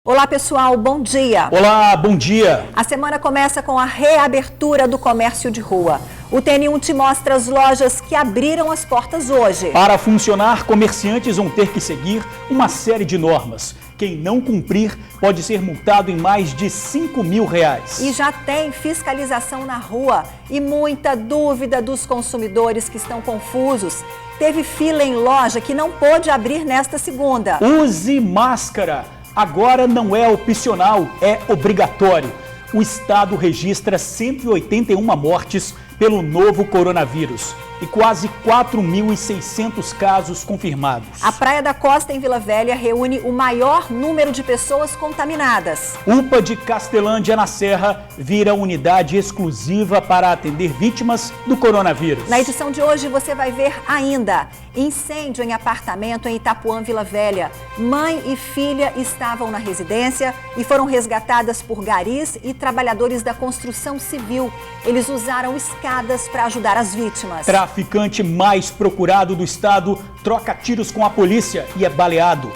Olá pessoal, bom dia. Olá, bom dia. A semana começa com a reabertura do comércio de rua. O TN1 te mostra as lojas que abriram as portas hoje. Para funcionar, comerciantes vão ter que seguir uma série de normas. Quem não cumprir pode ser multado em mais de R$5.000. E já tem fiscalização na rua e muita dúvida dos consumidores que estão confusos. Teve fila em loja que não pôde abrir nesta segunda. Use máscara. Agora não é opcional, é obrigatório. O estado registra 181 mortes pelo novo coronavírus e quase 4.600 casos confirmados. A Praia da Costa, em Vila Velha, reúne o maior número de pessoas contaminadas. UPA de Castelândia, na Serra, vira unidade exclusiva para atender vítimas do coronavírus. Na edição de hoje você vai ver ainda incêndio em apartamento em Itapuã, Vila Velha. Mãe e filha estavam na residência e foram resgatadas por garis e trabalhadores da construção civil. Eles usaram escadas para ajudar as vítimas. Traficante mais procurado do estado troca tiros com a polícia e é baleado.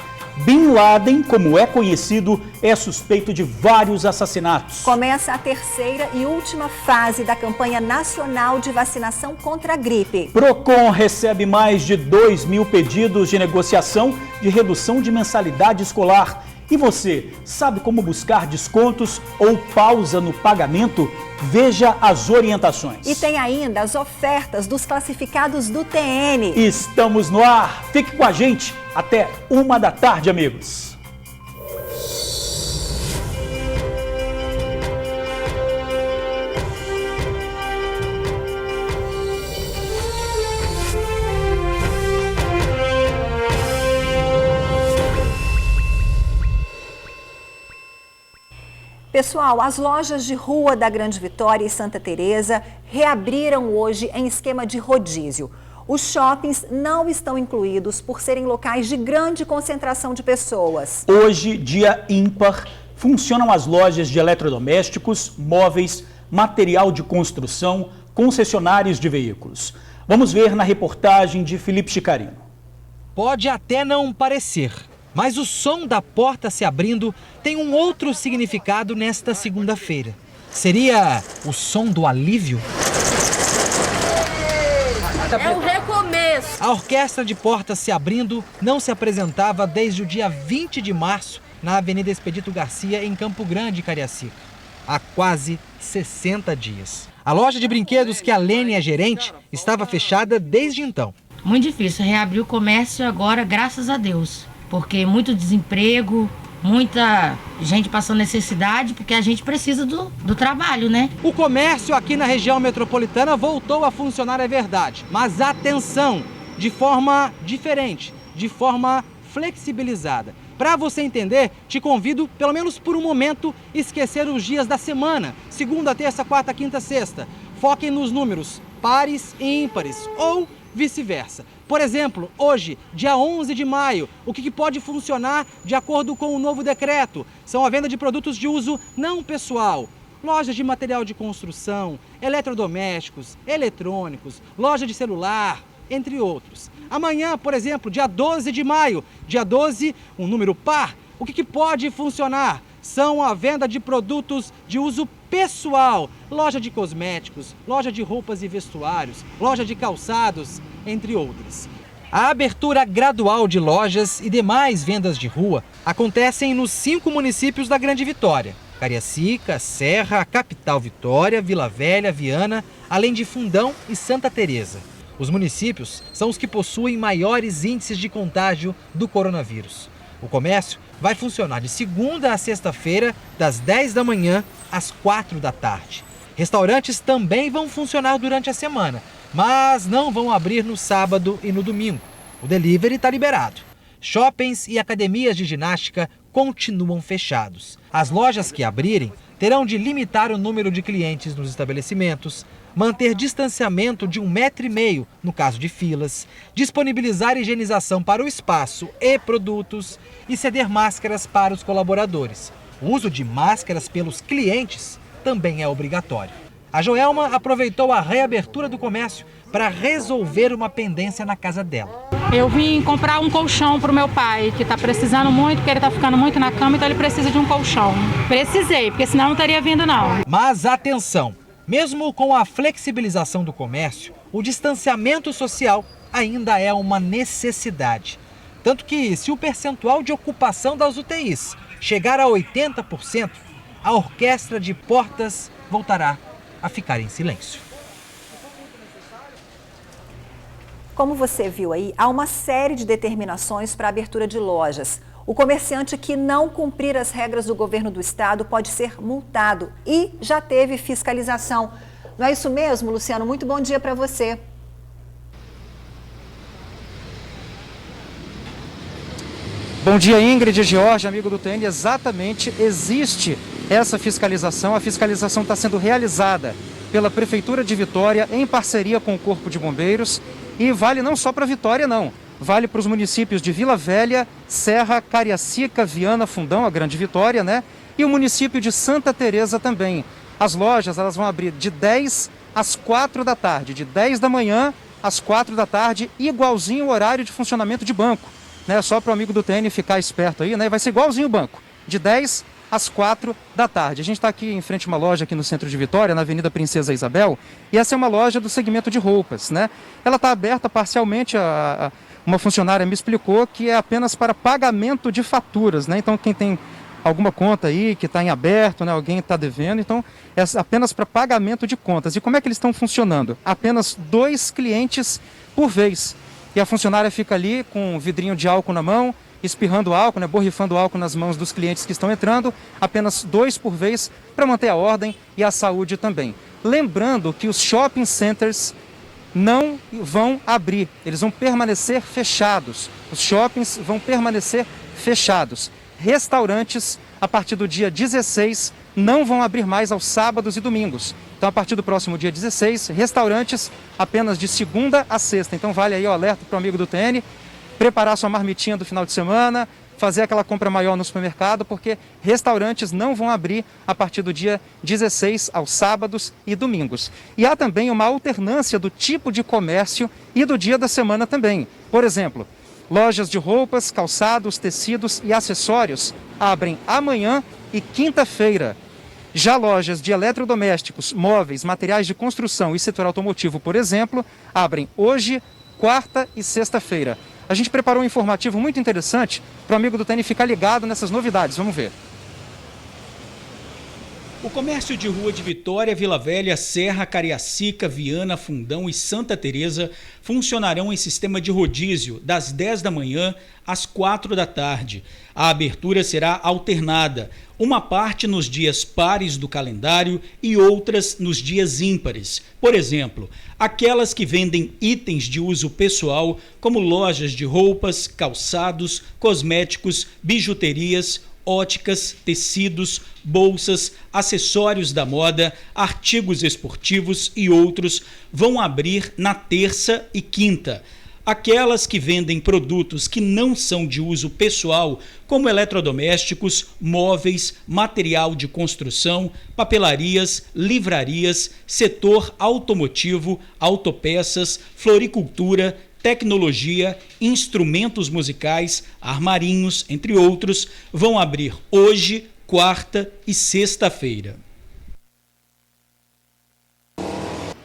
Bin Laden, como é conhecido, é suspeito de vários assassinatos. Começa a terceira e última fase da campanha nacional de vacinação contra a gripe. Procon recebe mais de 2.000 pedidos de negociação de redução de mensalidade escolar. E você, sabe como buscar descontos ou pausa no pagamento? Veja as orientações. E tem ainda as ofertas dos classificados do TN. Estamos no ar. Fique com a gente até 1 da tarde, amigos. Pessoal, as lojas de rua da Grande Vitória e Santa Teresa reabriram hoje em esquema de rodízio. Os shoppings não estão incluídos por serem locais de grande concentração de pessoas. Hoje, dia ímpar, funcionam as lojas de eletrodomésticos, móveis, material de construção, concessionários de veículos. Vamos ver na reportagem de Felipe Chicarino. Pode até não parecer, mas o som da porta se abrindo tem um outro significado nesta segunda-feira. Seria o som do alívio? É um recomeço. A orquestra de portas se abrindo não se apresentava desde o dia 20 de março na Avenida Expedito Garcia, em Campo Grande, Cariacica. Há quase 60 dias. A loja de brinquedos que a Lene é gerente estava fechada desde então. Muito difícil reabrir o comércio agora, graças a Deus. Porque muito desemprego, muita gente passando necessidade, porque a gente precisa do trabalho, né? O comércio aqui na região metropolitana voltou a funcionar, é verdade. Mas atenção, de forma diferente, de forma flexibilizada. Para você entender, te convido, pelo menos por um momento, esquecer os dias da semana. Segunda, terça, quarta, quinta, sexta. Foquem nos números pares e ímpares, ou vice-versa. Por exemplo, hoje, dia 11 de maio, o que pode funcionar de acordo com o novo decreto? São a venda de produtos de uso não pessoal, lojas de material de construção, eletrodomésticos, eletrônicos, loja de celular, entre outros. Amanhã, por exemplo, dia 12 de maio, dia 12, um número par, o que pode funcionar? São a venda de produtos de uso pessoal, loja de cosméticos, loja de roupas e vestuários, loja de calçados, entre outras. A abertura gradual de lojas e demais vendas de rua acontecem nos 5 municípios da Grande Vitória: Cariacica, Serra, Capital Vitória, Vila Velha, Viana, além de Fundão e Santa Teresa. Os municípios são os que possuem maiores índices de contágio do coronavírus. O comércio vai funcionar de segunda a sexta-feira, das 10 da manhã às 4 da tarde. Restaurantes também vão funcionar durante a semana, mas não vão abrir no sábado e no domingo. O delivery está liberado. Shoppings e academias de ginástica continuam fechados. As lojas que abrirem terão de limitar o número de clientes nos estabelecimentos, manter distanciamento de 1,5 m no caso de filas, disponibilizar higienização para o espaço e produtos e ceder máscaras para os colaboradores. O uso de máscaras pelos clientes também é obrigatório. A Joelma aproveitou a reabertura do comércio para resolver uma pendência na casa dela. Eu vim comprar um colchão para o meu pai, que está precisando muito, porque ele está ficando muito na cama, então ele precisa de um colchão. Precisei, porque senão não teria vindo não. Mas atenção, mesmo com a flexibilização do comércio, o distanciamento social ainda é uma necessidade. Tanto que, se o percentual de ocupação das UTIs chegar a 80%, a orquestra de portas voltará a ficar em silêncio. Como você viu aí, há uma série de determinações para a abertura de lojas. O comerciante que não cumprir as regras do governo do estado pode ser multado e já teve fiscalização. Não é isso mesmo, Luciano? Muito bom dia para você. Bom dia, Ingrid e George, amigo do TN. Exatamente, existe essa fiscalização. A fiscalização está sendo realizada pela Prefeitura de Vitória em parceria com o Corpo de Bombeiros. E vale não só para Vitória, não. Vale para os municípios de Vila Velha, Serra, Cariacica, Viana, Fundão, a Grande Vitória, né? E o município de Santa Teresa também. As lojas elas vão abrir de 10 às 4 da tarde, de 10 da manhã às 4 da tarde, igualzinho o horário de funcionamento de banco. Né? Só para o amigo do TN ficar esperto aí, né? Vai ser igualzinho o banco, de 10 às 4 da tarde. A gente está aqui em frente a uma loja aqui no centro de Vitória, na Avenida Princesa Isabel, e essa é uma loja do segmento de roupas, né? Ela está aberta parcialmente, uma funcionária me explicou que é apenas para pagamento de faturas, né? Então quem tem alguma conta aí que está em aberto, né? Alguém está devendo, então é apenas para pagamento de contas. E como é que eles estão funcionando? Apenas 2 clientes por vez. E a funcionária fica ali com um vidrinho de álcool na mão, espirrando álcool, né, borrifando álcool nas mãos dos clientes que estão entrando, apenas 2 por vez, para manter a ordem e a saúde também. Lembrando que os shopping centers não vão abrir, eles vão permanecer fechados. Os shoppings vão permanecer fechados. Restaurantes, a partir do dia 16, não vão abrir mais aos sábados e domingos. Então, a partir do próximo dia 16, restaurantes apenas de segunda a sexta. Então, vale aí o alerta para o amigo do TN, preparar sua marmitinha do final de semana, fazer aquela compra maior no supermercado, porque restaurantes não vão abrir a partir do dia 16 aos sábados e domingos. E há também uma alternância do tipo de comércio e do dia da semana também. Por exemplo, lojas de roupas, calçados, tecidos e acessórios abrem amanhã e quinta-feira. Já lojas de eletrodomésticos, móveis, materiais de construção e setor automotivo, por exemplo, abrem hoje, quarta e sexta-feira. A gente preparou um informativo muito interessante para o amigo do TN ficar ligado nessas novidades. Vamos ver. O comércio de rua de Vitória, Vila Velha, Serra, Cariacica, Viana, Fundão e Santa Teresa funcionarão em sistema de rodízio das 10 da manhã às 4 da tarde. A abertura será alternada, uma parte nos dias pares do calendário e outras nos dias ímpares. Por exemplo, aquelas que vendem itens de uso pessoal, como lojas de roupas, calçados, cosméticos, bijuterias, óticas, tecidos, bolsas, acessórios da moda, artigos esportivos e outros vão abrir na terça e quinta. Aquelas que vendem produtos que não são de uso pessoal, como eletrodomésticos, móveis, material de construção, papelarias, livrarias, setor automotivo, autopeças, floricultura, tecnologia, instrumentos musicais, armarinhos, entre outros, vão abrir hoje, quarta e sexta-feira.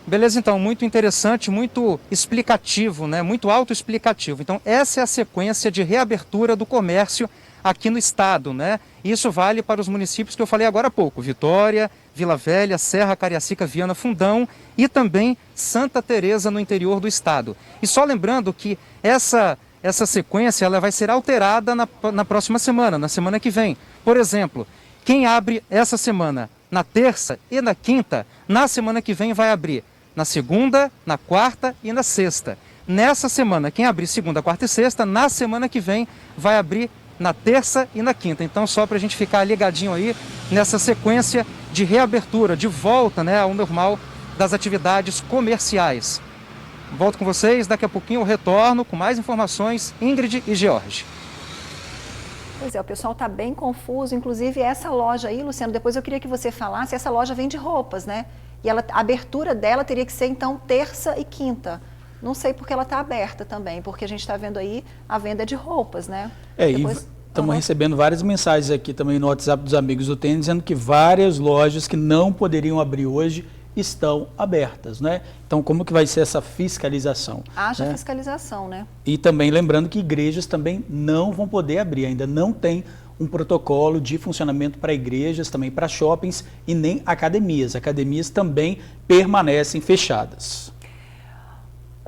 Beleza, então, muito interessante, muito explicativo, né? Muito autoexplicativo. Então, essa é a sequência de reabertura do comércio aqui no estado, né? Isso vale para os municípios que eu falei agora há pouco, Vitória, Vila Velha, Serra, Cariacica, Viana, Fundão e também Santa Teresa no interior do estado. E só lembrando que essa sequência ela vai ser alterada na próxima semana, na semana que vem. Por exemplo, quem abre essa semana na terça e na quinta, na semana que vem vai abrir na segunda, na quarta e na sexta. Nessa semana, quem abrir segunda, quarta e sexta, na semana que vem vai abrir na terça e na quinta. Então, só para a gente ficar ligadinho aí nessa sequência de reabertura, de volta, né, ao normal das atividades comerciais. Volto com vocês, daqui a pouquinho eu retorno com mais informações, Ingrid e George. Pois é, o pessoal está bem confuso, inclusive essa loja aí, Luciano, depois eu queria que você falasse, essa loja vende roupas, né? E a abertura dela teria que ser, então, terça e quinta. Não sei porque ela está aberta também, porque a gente está vendo aí a venda de roupas, né? Estamos recebendo várias mensagens aqui também no WhatsApp dos amigos do tênis, dizendo que várias lojas que não poderiam abrir hoje estão abertas, né? Então, como que vai ser essa fiscalização? Haja né? fiscalização, né? E também lembrando que igrejas também não vão poder abrir, ainda não tem um protocolo de funcionamento para igrejas, também para shoppings e nem academias. Academias também permanecem fechadas.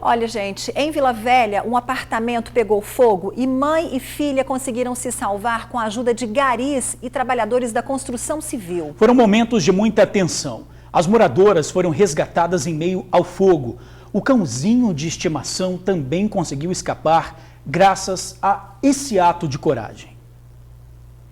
Olha, gente, em Vila Velha, um apartamento pegou fogo e mãe e filha conseguiram se salvar com a ajuda de garis e trabalhadores da construção civil. Foram momentos de muita tensão. As moradoras foram resgatadas em meio ao fogo. O cãozinho de estimação também conseguiu escapar graças a esse ato de coragem.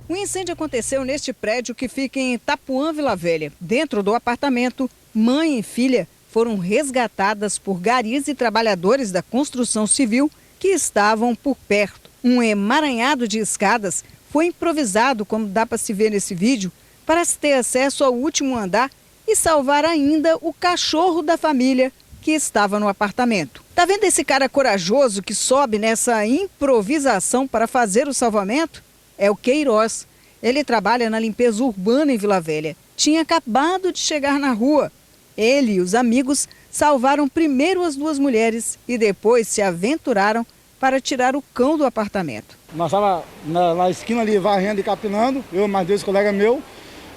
O incêndio aconteceu neste prédio que fica em Itapuã, Vila Velha. Dentro do apartamento, mãe e filha foram resgatadas por garis e trabalhadores da construção civil que estavam por perto. Um emaranhado de escadas foi improvisado, como dá para se ver nesse vídeo, para se ter acesso ao último andar e salvar ainda o cachorro da família que estava no apartamento. Tá vendo esse cara corajoso que sobe nessa improvisação para fazer o salvamento? É o Queiroz. Ele trabalha na limpeza urbana em Vila Velha. Tinha acabado de chegar na rua. Ele e os amigos salvaram primeiro as duas mulheres e depois se aventuraram para tirar o cão do apartamento. Nós estávamos na esquina ali varrendo e capinando, eu e mais dois colegas meus,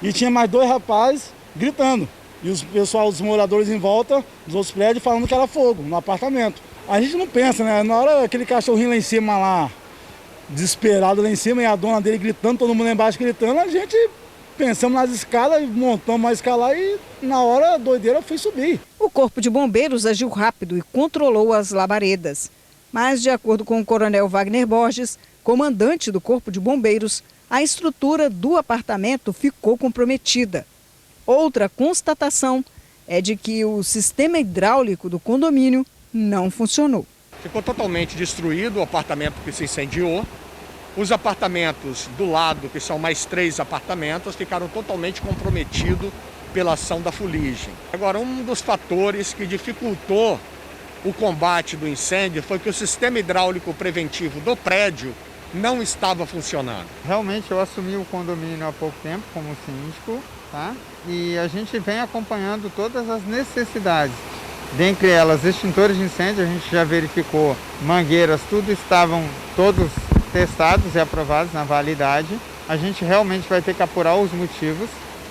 e tinha mais dois rapazes gritando. E os moradores em volta dos outros prédios falando que era fogo no apartamento. A gente não pensa, né? Na hora aquele cachorrinho lá em cima, lá, desesperado lá em cima, e a dona dele gritando, todo mundo lá embaixo gritando, a gente pensamos nas escadas, montamos a escala e na hora a doideira foi subir. O Corpo de Bombeiros agiu rápido e controlou as labaredas. Mas, de acordo com o coronel Wagner Borges, comandante do Corpo de Bombeiros, a estrutura do apartamento ficou comprometida. Outra constatação é de que o sistema hidráulico do condomínio não funcionou. Ficou totalmente destruído o apartamento que se incendiou. Os apartamentos do lado, que são mais 3 apartamentos, ficaram totalmente comprometidos pela ação da fuligem. Agora, um dos fatores que dificultou o combate do incêndio foi que o sistema hidráulico preventivo do prédio não estava funcionando. Realmente eu assumi o condomínio há pouco tempo como síndico, tá? E a gente vem acompanhando todas as necessidades. Dentre elas, extintores de incêndio, a gente já verificou, mangueiras, tudo estavam todos testados e aprovados na validade. A gente realmente vai ter que apurar os motivos.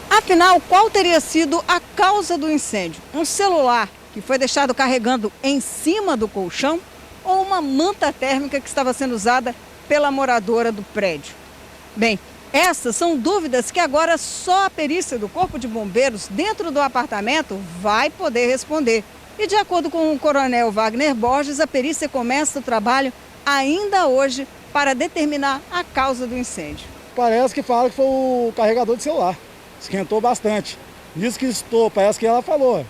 Afinal, qual teria sido a causa do incêndio? Um celular que foi deixado carregando em cima do colchão ou uma manta térmica que estava sendo usada pela moradora do prédio? Bem, essas são dúvidas que agora só a perícia do Corpo de Bombeiros dentro do apartamento vai poder responder. E de acordo com o coronel Wagner Borges, a perícia começa o trabalho ainda hoje para determinar a causa do incêndio. Parece que fala que foi o carregador de celular, esquentou bastante. Isso que estourou, parece que ela falou,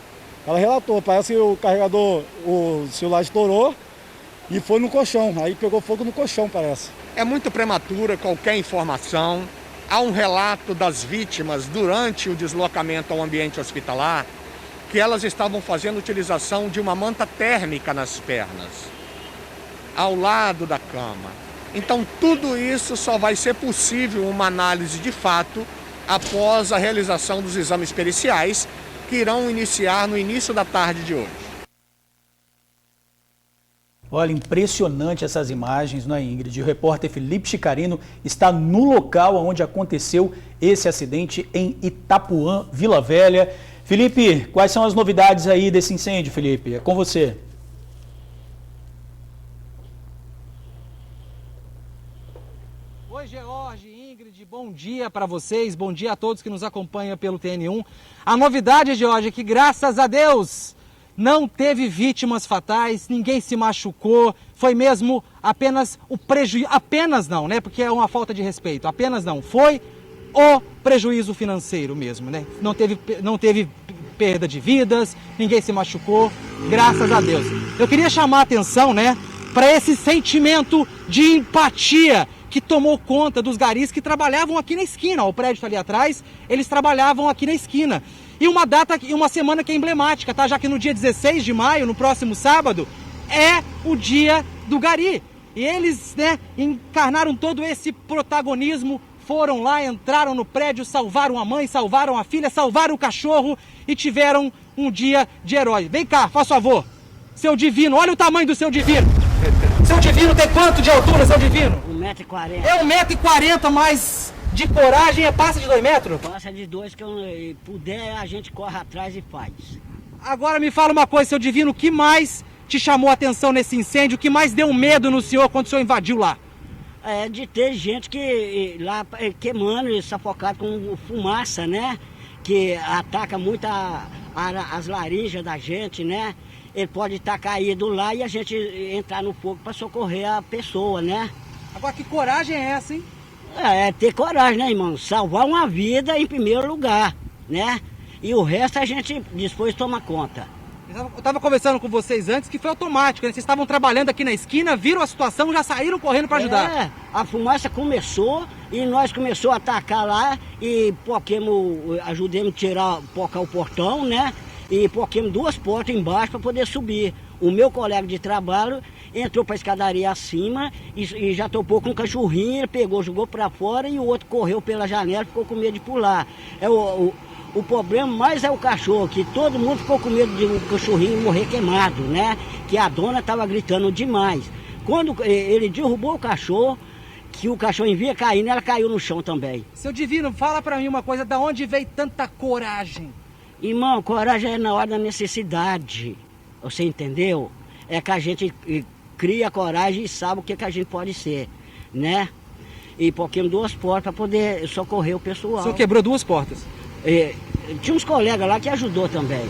ela relatou, parece que o carregador, o celular estourou e foi no colchão, aí pegou fogo no colchão, parece. É muito prematura qualquer informação. Há um relato das vítimas durante o deslocamento ao ambiente hospitalar que elas estavam fazendo utilização de uma manta térmica nas pernas, ao lado da cama. Então, tudo isso só vai ser possível uma análise de fato após a realização dos exames periciais, que irão iniciar no início da tarde de hoje. Olha, impressionante essas imagens, não é, Ingrid? O repórter Felipe Chicarino está no local onde aconteceu esse acidente em Itapuã, Vila Velha. Felipe, quais são as novidades aí desse incêndio, Felipe? É com você. Oi, George, Ingrid, bom dia para vocês, bom dia a todos que nos acompanham pelo TN1. A novidade, George, é que graças a Deus não teve vítimas fatais, ninguém se machucou, foi mesmo apenas o prejuízo, apenas não, né, porque é uma falta de respeito, apenas não, foi o prejuízo financeiro mesmo, né, não teve perda de vidas, ninguém se machucou, graças a Deus. Eu queria chamar a atenção, né, para esse sentimento de empatia que tomou conta dos garis que trabalhavam aqui na esquina. O prédio está ali atrás, eles trabalhavam aqui na esquina. E uma data e uma semana que é emblemática, tá? Já que no dia 16 de maio, no próximo sábado, é o dia do gari. E eles, né, encarnaram todo esse protagonismo, foram lá, entraram no prédio, salvaram a mãe, salvaram a filha, salvaram o cachorro e tiveram um dia de herói. Vem cá, faz favor. Seu Divino, olha o tamanho do seu Divino. Seu Divino tem quanto de altura, seu Divino? 1,40 m. É 1,40 m, mas de coragem passa de 2 metros? Passa de 2, que eu puder a gente corre atrás e faz. Agora me fala uma coisa, seu Divino, o que mais te chamou a atenção nesse incêndio? O que mais deu medo no senhor quando o senhor invadiu lá? É de ter gente que lá queimando e sufocado com fumaça, né? Que ataca muito as laringes da gente, né? Ele pode estar caído lá e a gente entrar no fogo para socorrer a pessoa, né? Agora, que coragem é essa, hein? É ter coragem, né, irmão? Salvar uma vida em primeiro lugar, né? E o resto a gente depois toma conta. Eu estava conversando com vocês antes que foi automático, né? Vocês estavam trabalhando aqui na esquina, viram a situação, já saíram correndo para ajudar. É, a fumaça começou e nós começamos a atacar lá e ajudamos a tirar, pocar o portão, né? E poquemos 2 portas embaixo para poder subir. O meu colega de trabalho entrou para a escadaria acima e já topou com um cachorrinho, ele pegou, jogou para fora e o outro correu pela janela, ficou com medo de pular. O problema mais é o cachorro, que todo mundo ficou com medo de um cachorrinho morrer queimado, né? Que a dona estava gritando demais. Quando ele derrubou o cachorro, que o cachorro vinha caindo, ela caiu no chão também. Seu Divino, fala para mim uma coisa, da onde veio tanta coragem? Irmão, coragem é na hora da necessidade, você entendeu? É que a gente cria coragem e sabe o que a gente pode ser, né? E poquemos 2 portas para poder socorrer o pessoal. O senhor quebrou 2 portas? Tinha uns colegas lá que ajudou também.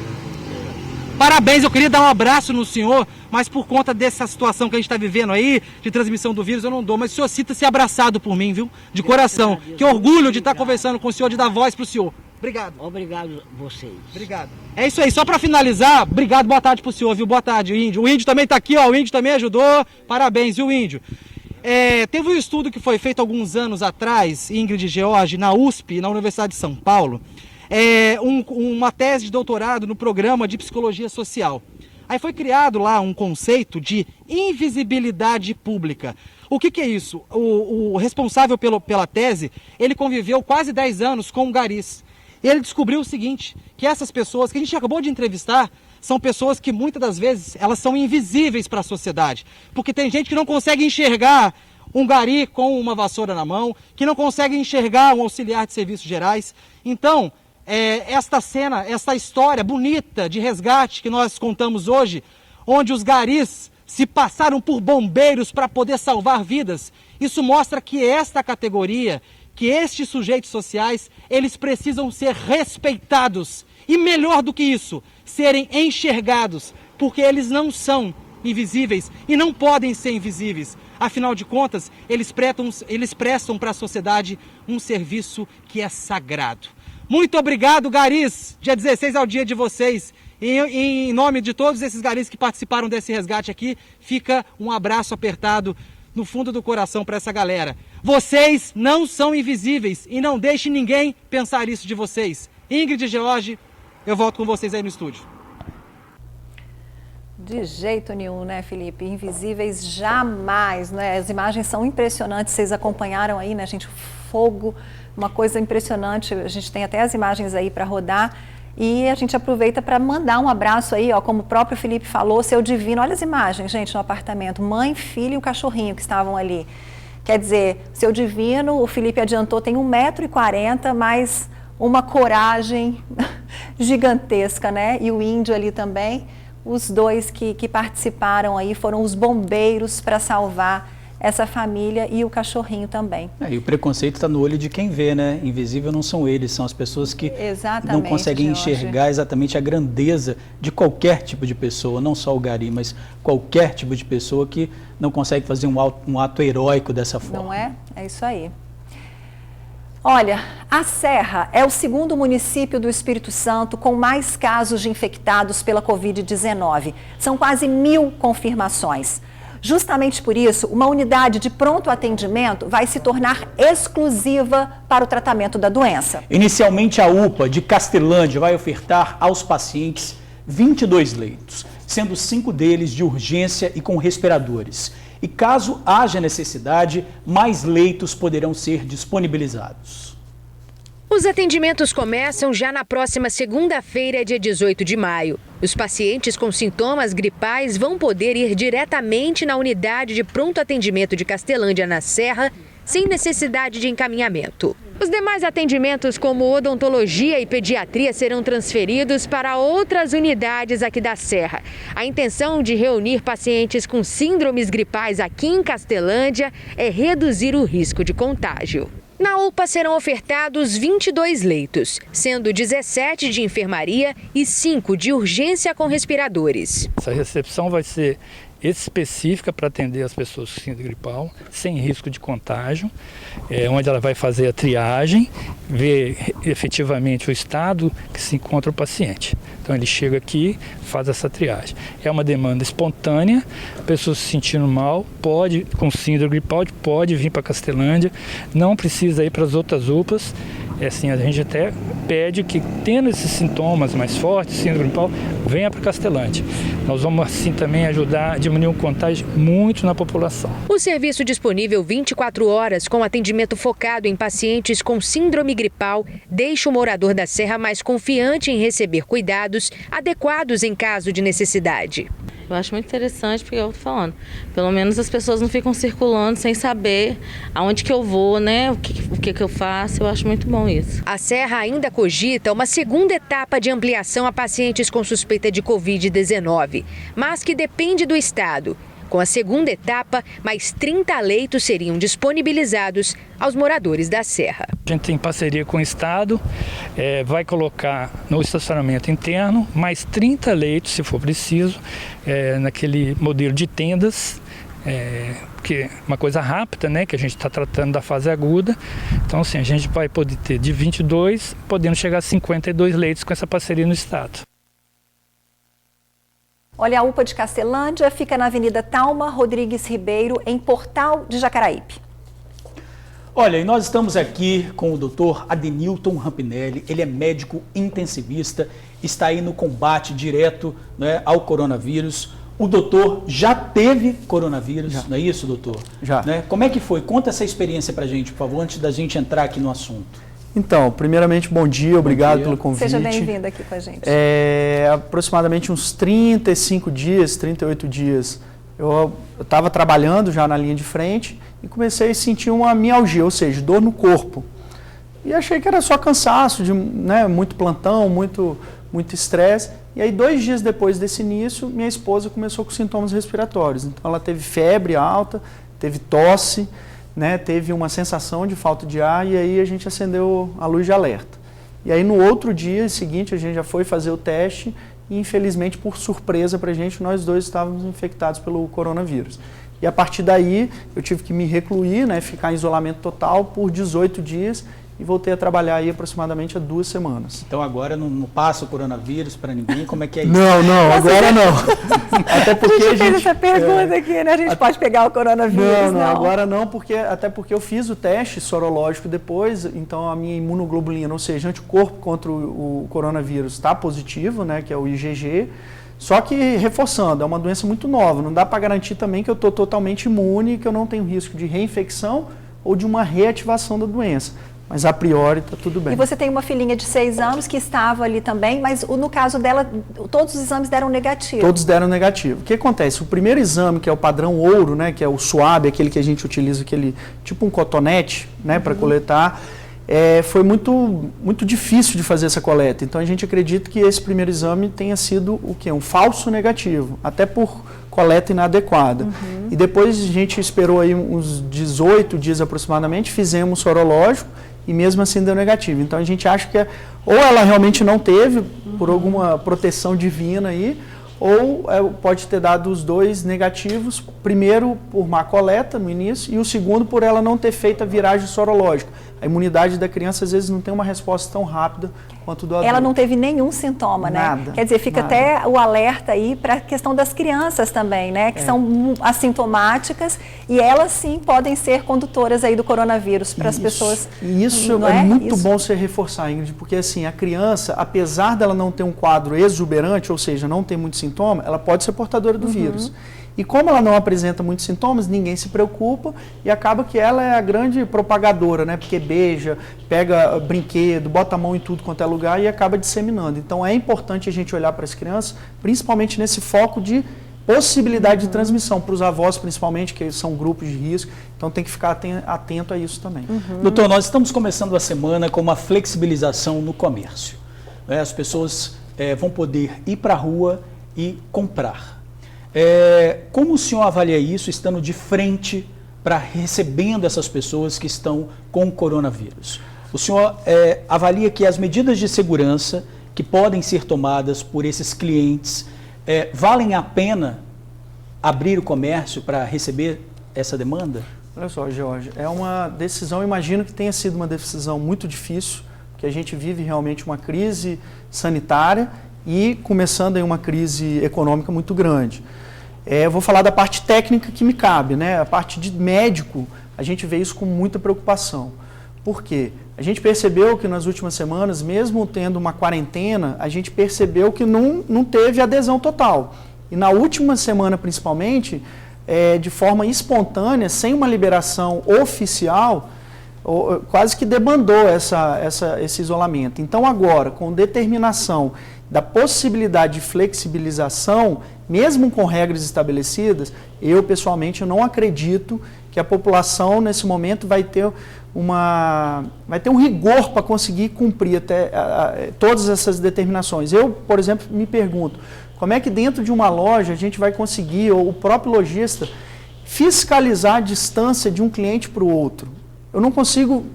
Parabéns, eu queria dar um abraço no senhor, mas por conta dessa situação que a gente está vivendo aí, de transmissão do vírus, eu não dou. Mas o senhor sinta-se abraçado por mim, viu? De coração. Que orgulho de estar conversando com o senhor, de dar voz para o senhor. Obrigado. Obrigado vocês. Obrigado. É isso aí, só para finalizar, obrigado, boa tarde pro senhor, viu? Boa tarde, o Índio. O Índio também tá aqui, ó, o Índio também ajudou. Parabéns, viu, Índio? Teve um estudo que foi feito alguns anos atrás, Ingrid e George, na USP, na Universidade de São Paulo, uma tese de doutorado no programa de psicologia social. Aí foi criado lá um conceito de invisibilidade pública. O que é isso? O responsável pela tese, ele conviveu quase 10 anos com garis. E ele descobriu o seguinte, que essas pessoas que a gente acabou de entrevistar, são pessoas que muitas das vezes elas são invisíveis para a sociedade. Porque tem gente que não consegue enxergar um gari com uma vassoura na mão, que não consegue enxergar um auxiliar de serviços gerais. Então, esta história bonita de resgate que nós contamos hoje, onde os garis se passaram por bombeiros para poder salvar vidas, isso mostra que esta categoria, que estes sujeitos sociais, eles precisam ser respeitados. E melhor do que isso, serem enxergados, porque eles não são invisíveis e não podem ser invisíveis. Afinal de contas, eles prestam para a sociedade um serviço que é sagrado. Muito obrigado, garis! Dia 16 é o dia de vocês. E em nome de todos esses garis que participaram desse resgate aqui, fica um abraço apertado no fundo do coração para essa galera. Vocês não são invisíveis e não deixe ninguém pensar isso de vocês. Ingrid e George, eu volto com vocês aí no estúdio. De jeito nenhum, né, Felipe? Invisíveis jamais, né? As imagens são impressionantes, vocês acompanharam aí, né, gente? Fogo, uma coisa impressionante. A gente tem até as imagens aí para rodar. E a gente aproveita para mandar um abraço aí, ó, como o próprio Felipe falou, seu Divino. Olha as imagens, gente, no apartamento. Mãe, filho e o cachorrinho que estavam ali. Quer dizer, seu Divino, o Felipe adiantou, tem 1,40 m, mas uma coragem gigantesca, né? E o Índio ali também. Os dois que participaram aí foram os bombeiros para salvar essa família e o cachorrinho também. E o preconceito está no olho de quem vê, né? Invisível não são eles, são as pessoas que não conseguem enxergar exatamente a grandeza de qualquer tipo de pessoa, não só o gari, mas qualquer tipo de pessoa que não consegue fazer um ato heróico dessa forma. Não é? É isso aí. Olha, a Serra é o segundo município do Espírito Santo com mais casos de infectados pela Covid-19. São quase 1000 confirmações. Justamente por isso, uma unidade de pronto atendimento vai se tornar exclusiva para o tratamento da doença. Inicialmente, a UPA de Castelândia vai ofertar aos pacientes 22 leitos, sendo 5 deles de urgência e com respiradores. E caso haja necessidade, mais leitos poderão ser disponibilizados. Os atendimentos começam já na próxima segunda-feira, dia 18 de maio. Os pacientes com sintomas gripais vão poder ir diretamente na unidade de pronto atendimento de Castelândia, na Serra, sem necessidade de encaminhamento. Os demais atendimentos, como odontologia e pediatria, serão transferidos para outras unidades aqui da Serra. A intenção de reunir pacientes com síndromes gripais aqui em Castelândia é reduzir o risco de contágio. Na UPA serão ofertados 22 leitos, sendo 17 de enfermaria e 5 de urgência com respiradores. Essa recepção vai ser específica para atender as pessoas com síndrome gripal, sem risco de contágio, onde ela vai fazer a triagem, ver efetivamente o estado que se encontra o paciente. Então ele chega aqui, faz essa triagem. É uma demanda espontânea, a pessoa se sentindo mal, com síndrome gripal, pode vir para Castelândia, não precisa ir para as outras UPAs. Assim, a gente até pede que, tendo esses sintomas mais fortes, síndrome gripal, venha para Castelândia. Nós vamos, assim, também ajudar a diminuir o contágio muito na população. O serviço disponível 24 horas, com atendimento focado em pacientes com síndrome gripal, deixa o morador da Serra mais confiante em receber cuidados adequados em caso de necessidade. Eu acho muito interessante porque eu estou falando, pelo menos as pessoas não ficam circulando sem saber aonde que eu vou, né? O que eu faço, eu acho muito bom isso. A Serra ainda cogita uma segunda etapa de ampliação a pacientes com suspeita de Covid-19, mas que depende do estado. Com a segunda etapa, mais 30 leitos seriam disponibilizados aos moradores da Serra. A gente tem parceria com o Estado, vai colocar no estacionamento interno mais 30 leitos, se for preciso, naquele modelo de tendas, que é uma coisa rápida, né, que a gente está tratando da fase aguda. Então, assim, a gente vai poder ter de 22, podendo chegar a 52 leitos com essa parceria no Estado. Olha, a UPA de Castelândia fica na Avenida Talma Rodrigues Ribeiro, em Portal de Jacaraípe. Olha, e nós estamos aqui com o Dr. Adenilton Rampinelli, ele é médico intensivista, está aí no combate direto, né, ao coronavírus. O doutor já teve coronavírus, não é isso, doutor? Já. Né? Como é que foi? Conta essa experiência pra gente, por favor, antes da gente entrar aqui no assunto. Então, primeiramente, bom dia, obrigado pelo convite. Seja bem-vindo aqui com a gente. Aproximadamente uns 35 dias, 38 dias, eu estava trabalhando já na linha de frente e comecei a sentir uma mialgia, ou seja, dor no corpo. E achei que era só cansaço, muito plantão, muito estresse. E aí, 2 dias depois desse início, minha esposa começou com sintomas respiratórios. Então, ela teve febre alta, teve tosse, teve uma sensação de falta de ar, e aí a gente acendeu a luz de alerta. E aí no outro dia seguinte a gente já foi fazer o teste e infelizmente, por surpresa para a gente, nós dois estávamos infectados pelo coronavírus. E a partir daí eu tive que me recluir, ficar em isolamento total por 18 dias e voltei a trabalhar aí aproximadamente há 2 semanas. Então agora não passa o coronavírus para ninguém? Como é que é isso? Não, agora não. Até porque a gente fez essa pergunta aqui, né? A gente pode pegar o coronavírus, não. Agora não, até porque eu fiz o teste sorológico depois, então a minha imunoglobulina, ou seja, anticorpo contra o coronavírus está positivo, que é o IgG, só que reforçando, é uma doença muito nova, não dá para garantir também que eu estou totalmente imune, que eu não tenho risco de reinfecção ou de uma reativação da doença. Mas a priori está tudo bem. E você tem uma filhinha de 6 anos que estava ali também, mas no caso dela, todos os exames deram negativo. Todos deram negativo. O que acontece? O primeiro exame, que é o padrão ouro, que é o SWAB, aquele que a gente utiliza, tipo um cotonete, para coletar, foi muito difícil de fazer essa coleta. Então a gente acredita que esse primeiro exame tenha sido o quê? Um falso negativo, até por coleta inadequada. E depois a gente esperou aí uns 18 dias aproximadamente, fizemos sorológico, e mesmo assim deu negativo. Então a gente acha que ou ela realmente não teve, por alguma proteção divina aí, ou pode ter dado os 2 negativos, primeiro por má coleta no início, e o segundo por ela não ter feito a viragem sorológica. A imunidade da criança, às vezes, não tem uma resposta tão rápida quanto do adulto. Ela não teve nenhum sintoma, né? Nada. Quer dizer, fica até o alerta aí para a questão das crianças também, né? Que são assintomáticas e elas sim podem ser condutoras aí do coronavírus para as pessoas. E isso é muito bom você reforçar, Ingrid, porque assim, a criança, apesar dela não ter um quadro exuberante, ou seja, não ter muito sintoma, ela pode ser portadora do vírus. E como ela não apresenta muitos sintomas, ninguém se preocupa e acaba que ela é a grande propagadora, né? Porque beija, pega brinquedo, bota a mão em tudo quanto é lugar e acaba disseminando. Então é importante a gente olhar para as crianças, principalmente nesse foco de possibilidade de transmissão, para os avós principalmente, que são grupos de risco, então tem que ficar atento a isso também. Doutor, nós estamos começando a semana com uma flexibilização no comércio. As pessoas vão poder ir para a rua e comprar. Como o senhor avalia isso, estando de frente para recebendo essas pessoas que estão com o coronavírus? O senhor avalia que as medidas de segurança que podem ser tomadas por esses clientes valem a pena abrir o comércio para receber essa demanda? Olha só, Jorge, é uma decisão, imagino que tenha sido uma decisão muito difícil, porque a gente vive realmente uma crise sanitária e começando em uma crise econômica muito grande. Eu vou falar da parte técnica que me cabe, né? A parte de médico, a gente vê isso com muita preocupação. Por quê? A gente percebeu que nas últimas semanas, mesmo tendo uma quarentena, a gente percebeu que não teve adesão total. E na última semana, principalmente, de forma espontânea, sem uma liberação oficial, quase que debandou esse isolamento. Então agora, com determinação da possibilidade de flexibilização, mesmo com regras estabelecidas, eu pessoalmente não acredito que a população nesse momento vai ter um rigor para conseguir cumprir todas essas determinações. Eu, por exemplo, me pergunto, como é que dentro de uma loja a gente vai conseguir, ou o próprio lojista, fiscalizar a distância de um cliente para o outro? Eu não consigo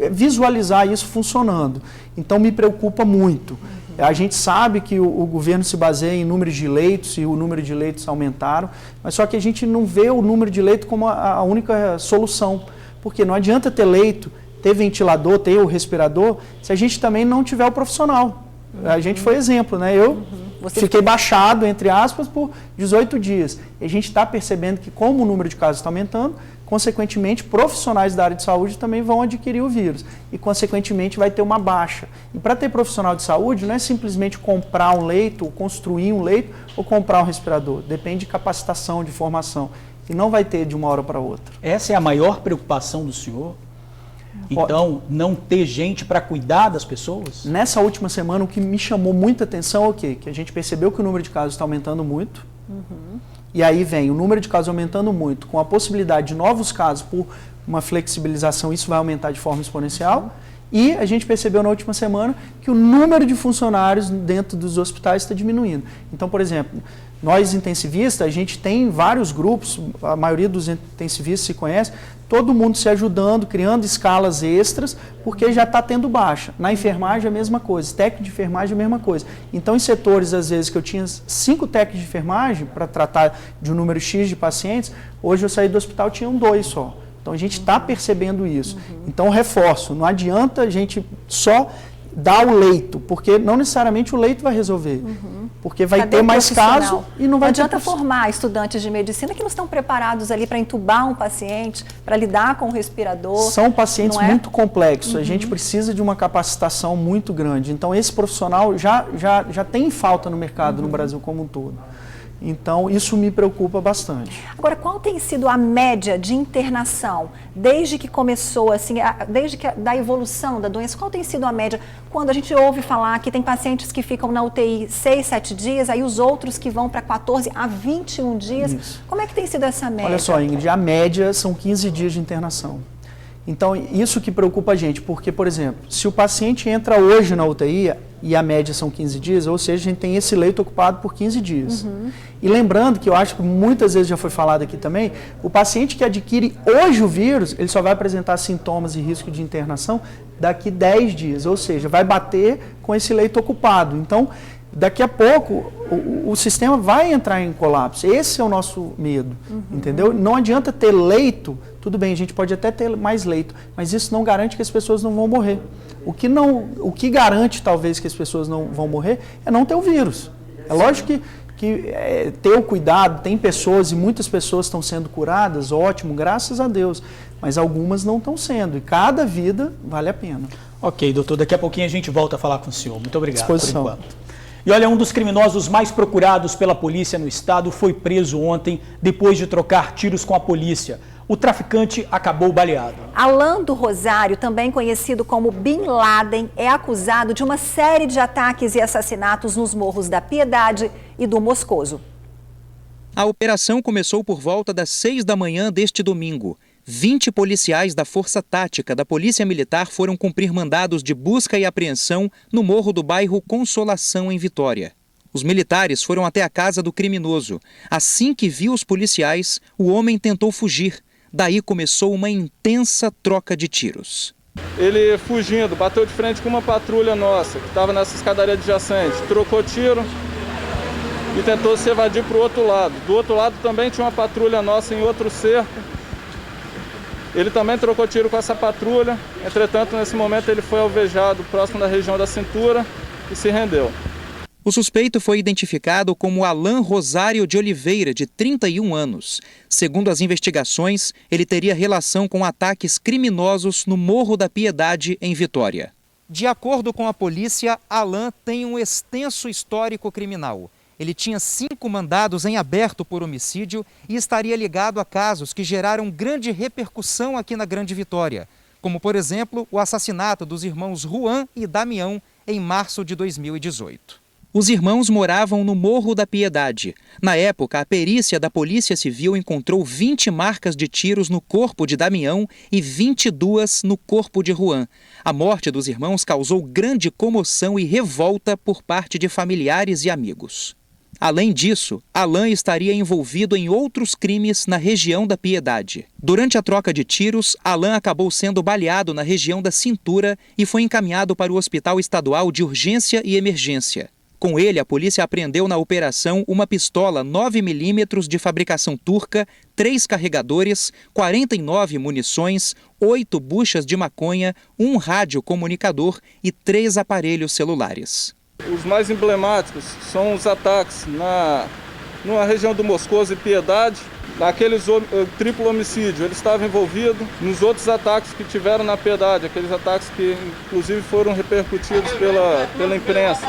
visualizar isso funcionando, então me preocupa muito. A gente sabe que o governo se baseia em números de leitos e o número de leitos aumentaram, mas só que a gente não vê o número de leitos como a única solução, porque não adianta ter leito, ter ventilador, ter o respirador, se a gente também não tiver o profissional. A gente foi exemplo, né? Eu fiquei baixado, entre aspas, por 18 dias. E a gente está percebendo que como o número de casos está aumentando, consequentemente, profissionais da área de saúde também vão adquirir o vírus e, consequentemente, vai ter uma baixa. E para ter profissional de saúde, não é simplesmente comprar um leito, ou construir um leito, ou comprar um respirador. Depende de capacitação, de formação. E não vai ter de uma hora para outra. Essa é a maior preocupação do senhor? Então, não ter gente para cuidar das pessoas? Nessa última semana, o que me chamou muita atenção é o quê? Que a gente percebeu que o número de casos está aumentando muito. E aí vem o número de casos aumentando muito, com a possibilidade de novos casos por uma flexibilização, isso vai aumentar de forma exponencial. E a gente percebeu na última semana que o número de funcionários dentro dos hospitais está diminuindo. Então, por exemplo, nós intensivistas, a gente tem vários grupos, a maioria dos intensivistas se conhece, todo mundo se ajudando, criando escalas extras, porque já está tendo baixa. Na enfermagem a mesma coisa, técnico de enfermagem a mesma coisa. Então, em setores, às vezes, que eu tinha 5 técnicos de enfermagem para tratar de um número X de pacientes, hoje eu saí do hospital e tinha 2 só. Então, a gente está percebendo isso. Então, reforço, não adianta a gente só dar o leito, porque não necessariamente o leito vai resolver. Porque vai ter mais caso e não vai adianta formar estudantes de medicina que não estão preparados ali para entubar um paciente, para lidar com o respirador. São pacientes muito complexos, a gente precisa de uma capacitação muito grande. Então, esse profissional já tem falta no mercado no Brasil como um todo. Então, isso me preocupa bastante. Agora, qual tem sido a média de internação desde que começou, assim, da evolução da doença? Qual tem sido a média? Quando a gente ouve falar que tem pacientes que ficam na UTI 6, 7 dias, aí os outros que vão para 14 a 21 dias. Isso. Como é que tem sido essa média? Olha só, Ingrid, a média são 15 dias de internação. Então, isso que preocupa a gente, porque, por exemplo, se o paciente entra hoje na UTI e a média são 15 dias, ou seja, a gente tem esse leito ocupado por 15 dias. E lembrando que eu acho que muitas vezes já foi falado aqui também, o paciente que adquire hoje o vírus, ele só vai apresentar sintomas e risco de internação daqui 10 dias, ou seja, vai bater com esse leito ocupado. Então, daqui a pouco, o sistema vai entrar em colapso. Esse é o nosso medo, entendeu? Não adianta ter leito tudo bem, a gente pode até ter mais leito, mas isso não garante que as pessoas não vão morrer. O que garante, talvez, que as pessoas não vão morrer é não ter o vírus. É lógico que ter o cuidado, tem pessoas e muitas pessoas estão sendo curadas, ótimo, graças a Deus, mas algumas não estão sendo e cada vida vale a pena. Ok, doutor, daqui a pouquinho a gente volta a falar com o senhor. Muito obrigado por enquanto. E olha, um dos criminosos mais procurados pela polícia no estado foi preso ontem depois de trocar tiros com a polícia. O traficante acabou baleado. Alan do Rosário, também conhecido como Bin Laden, é acusado de uma série de ataques e assassinatos nos morros da Piedade e do Moscoso. A operação começou por volta das 6 da manhã deste domingo. 20 policiais da Força Tática da Polícia Militar foram cumprir mandados de busca e apreensão no morro do bairro Consolação, em Vitória. Os militares foram até a casa do criminoso. Assim que viu os policiais, o homem tentou fugir. Daí começou uma intensa troca de tiros. Ele fugindo, bateu de frente com uma patrulha nossa, que estava nessa escadaria adjacente, trocou tiro e tentou se evadir para o outro lado. Do outro lado também tinha uma patrulha nossa em outro cerco. Ele também trocou tiro com essa patrulha, entretanto, nesse momento ele foi alvejado próximo da região da cintura e se rendeu. O suspeito foi identificado como Alan Rosário de Oliveira, de 31 anos. Segundo as investigações, ele teria relação com ataques criminosos no Morro da Piedade, em Vitória. De acordo com a polícia, Alan tem um extenso histórico criminal. Ele tinha 5 mandados em aberto por homicídio e estaria ligado a casos que geraram grande repercussão aqui na Grande Vitória, como, por exemplo, o assassinato dos irmãos Juan e Damião em março de 2018. Os irmãos moravam no Morro da Piedade. Na época, a perícia da Polícia Civil encontrou 20 marcas de tiros no corpo de Damião e 22 no corpo de Juan. A morte dos irmãos causou grande comoção e revolta por parte de familiares e amigos. Além disso, Alan estaria envolvido em outros crimes na região da Piedade. Durante a troca de tiros, Alan acabou sendo baleado na região da cintura e foi encaminhado para o Hospital Estadual de Urgência e Emergência. Com ele, a polícia apreendeu na operação uma pistola 9mm de fabricação turca, 3 carregadores, 49 munições, 8 buchas de maconha, 1 radiocomunicador e 3 aparelhos celulares. Os mais emblemáticos são os ataques na região do Moscoso e Piedade. Naqueles triplo homicídio, ele estava envolvido nos outros ataques que tiveram na Piedade, aqueles ataques que inclusive foram repercutidos pela imprensa,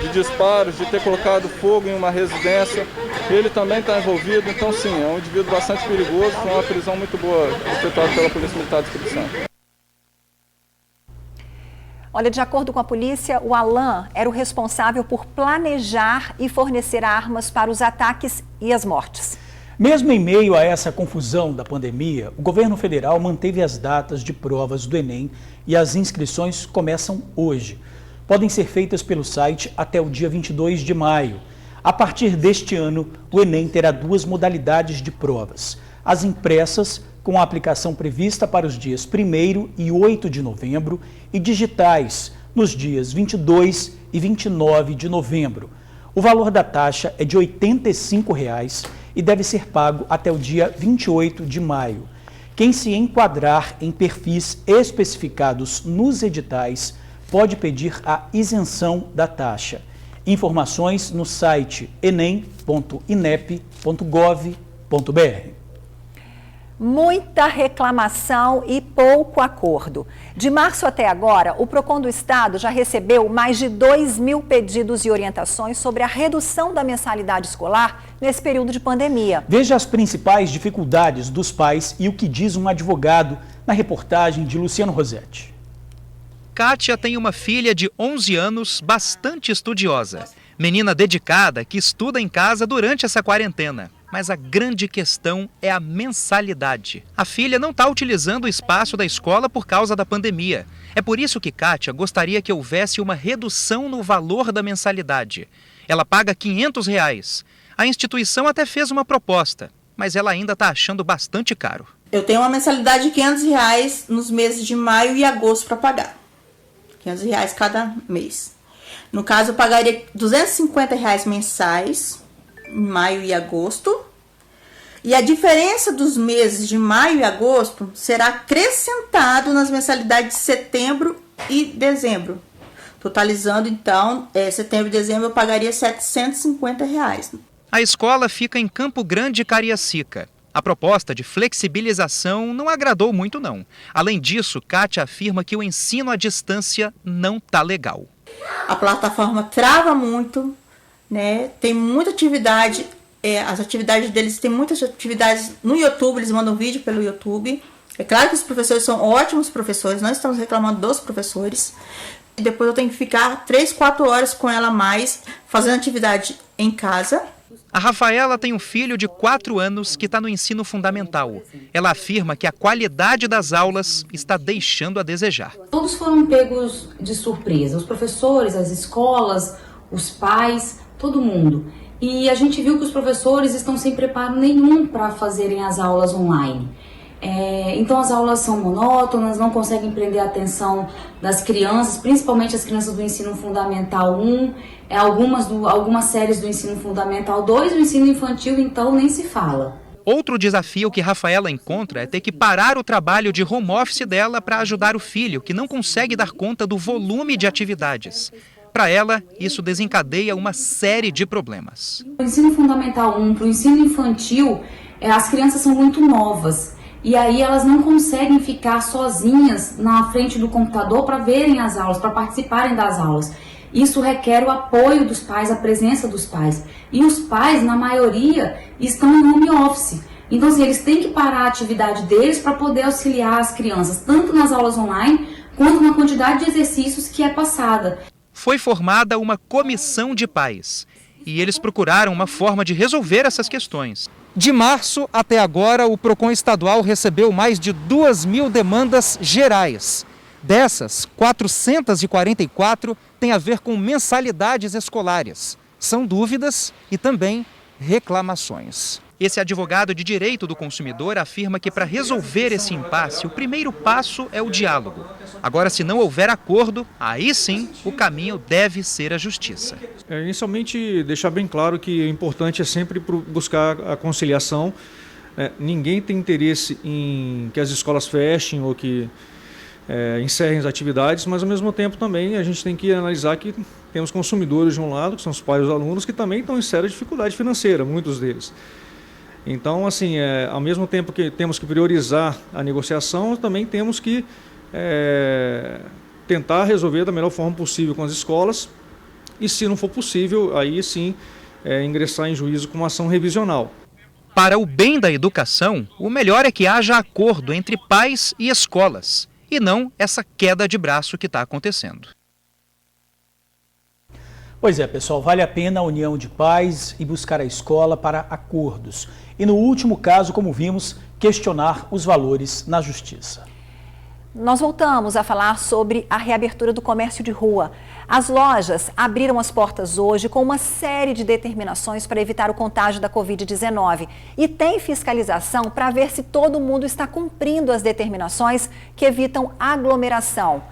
de disparos, de ter colocado fogo em uma residência. Ele também está envolvido, então sim, é um indivíduo bastante perigoso, foi uma prisão muito boa efetuada pela Polícia Militar do Espírito Santo. Olha, de acordo com a polícia, o Alan era o responsável por planejar e fornecer armas para os ataques e as mortes. Mesmo em meio a essa confusão da pandemia, o governo federal manteve as datas de provas do Enem e as inscrições começam hoje. Podem ser feitas pelo site até o dia 22 de maio. A partir deste ano, o Enem terá 2 modalidades de provas. As impressas, com a aplicação prevista para os dias 1º e 8 de novembro, e digitais, nos dias 22 e 29 de novembro. O valor da taxa é de R$ 85,00 e deve ser pago até o dia 28 de maio. Quem se enquadrar em perfis especificados nos editais pode pedir a isenção da taxa. Informações no site enem.inep.gov.br. Muita reclamação e pouco acordo. De março até agora, o PROCON do Estado já recebeu mais de 2.000 pedidos e orientações sobre a redução da mensalidade escolar nesse período de pandemia. Veja as principais dificuldades dos pais e o que diz um advogado na reportagem de Luciano Rosetti. Kátia tem uma filha de 11 anos, bastante estudiosa. Menina dedicada que estuda em casa durante essa quarentena. Mas a grande questão é a mensalidade. A filha não está utilizando o espaço da escola por causa da pandemia. É por isso que Kátia gostaria que houvesse uma redução no valor da mensalidade. Ela paga R$ 500. A instituição até fez uma proposta, mas ela ainda está achando bastante caro. Eu tenho uma mensalidade de R$ 500 nos meses de maio e agosto para pagar. R$ 500 cada mês. No caso, eu pagaria R$ 250 mensais em maio e agosto, E a diferença dos meses de maio e agosto será acrescentado nas mensalidades de setembro e dezembro. Totalizando, então, setembro e dezembro eu pagaria R$ 750. A escola fica em Campo Grande, Cariacica. A proposta de flexibilização não agradou muito, não. Além disso, Kátia afirma que o ensino à distância não está legal. A plataforma trava muito, né? Tem muita atividade, as atividades deles, tem muitas atividades no YouTube, eles mandam vídeo pelo YouTube. É claro que os professores são ótimos professores, não estamos reclamando dos professores. E depois eu tenho que ficar 3, 4 horas com ela a mais, fazendo atividade em casa. A Rafaela tem um filho de 4 anos que está no ensino fundamental. Ela afirma que a qualidade das aulas está deixando a desejar. Todos foram pegos de surpresa, os professores, as escolas, os pais, todo mundo. E a gente viu que os professores estão sem preparo nenhum para fazerem as aulas online. Então as aulas são monótonas, não conseguem prender a atenção das crianças, principalmente as crianças do ensino fundamental 1, algumas séries do ensino fundamental 2, do ensino infantil, então nem se fala. Outro desafio que Rafaela encontra é ter que parar o trabalho de home office dela para ajudar o filho, que não consegue dar conta do volume de atividades. Para ela, isso desencadeia uma série de problemas. Do ensino fundamental 1 para o ensino infantil, as crianças são muito novas. E aí elas não conseguem ficar sozinhas na frente do computador para verem as aulas, para participarem das aulas. Isso requer o apoio dos pais, a presença dos pais. E os pais, na maioria, estão em home office. Então, assim, eles têm que parar a atividade deles para poder auxiliar as crianças, tanto nas aulas online, quanto na quantidade de exercícios que é passada. Foi formada uma comissão de pais. E eles procuraram uma forma de resolver essas questões. De março até agora, o PROCON estadual recebeu mais de 2.000 demandas gerais. Dessas, 444 têm a ver com mensalidades escolares. São dúvidas e também reclamações. Esse advogado de direito do consumidor afirma que para resolver esse impasse, o primeiro passo é o diálogo. Agora, se não houver acordo, aí sim o caminho deve ser a justiça. Inicialmente, deixar bem claro que o importante é sempre buscar a conciliação. Ninguém tem interesse em que as escolas fechem ou que encerrem as atividades, mas ao mesmo tempo também a gente tem que analisar que temos consumidores de um lado, que são os pais e os alunos, que também estão em séria dificuldade financeira, muitos deles. Então, assim, ao mesmo tempo que temos que priorizar a negociação, também temos que tentar resolver da melhor forma possível com as escolas e, se não for possível, aí sim ingressar em juízo com uma ação revisional. Para o bem da educação, o melhor é que haja acordo entre pais e escolas, e não essa queda de braço que está acontecendo. Pois é, pessoal, vale a pena a união de pais e buscar a escola para acordos. E no último caso, como vimos, questionar os valores na justiça. Nós voltamos a falar sobre a reabertura do comércio de rua. As lojas abriram as portas hoje com uma série de determinações para evitar o contágio da Covid-19. E tem fiscalização para ver se todo mundo está cumprindo as determinações que evitam aglomeração.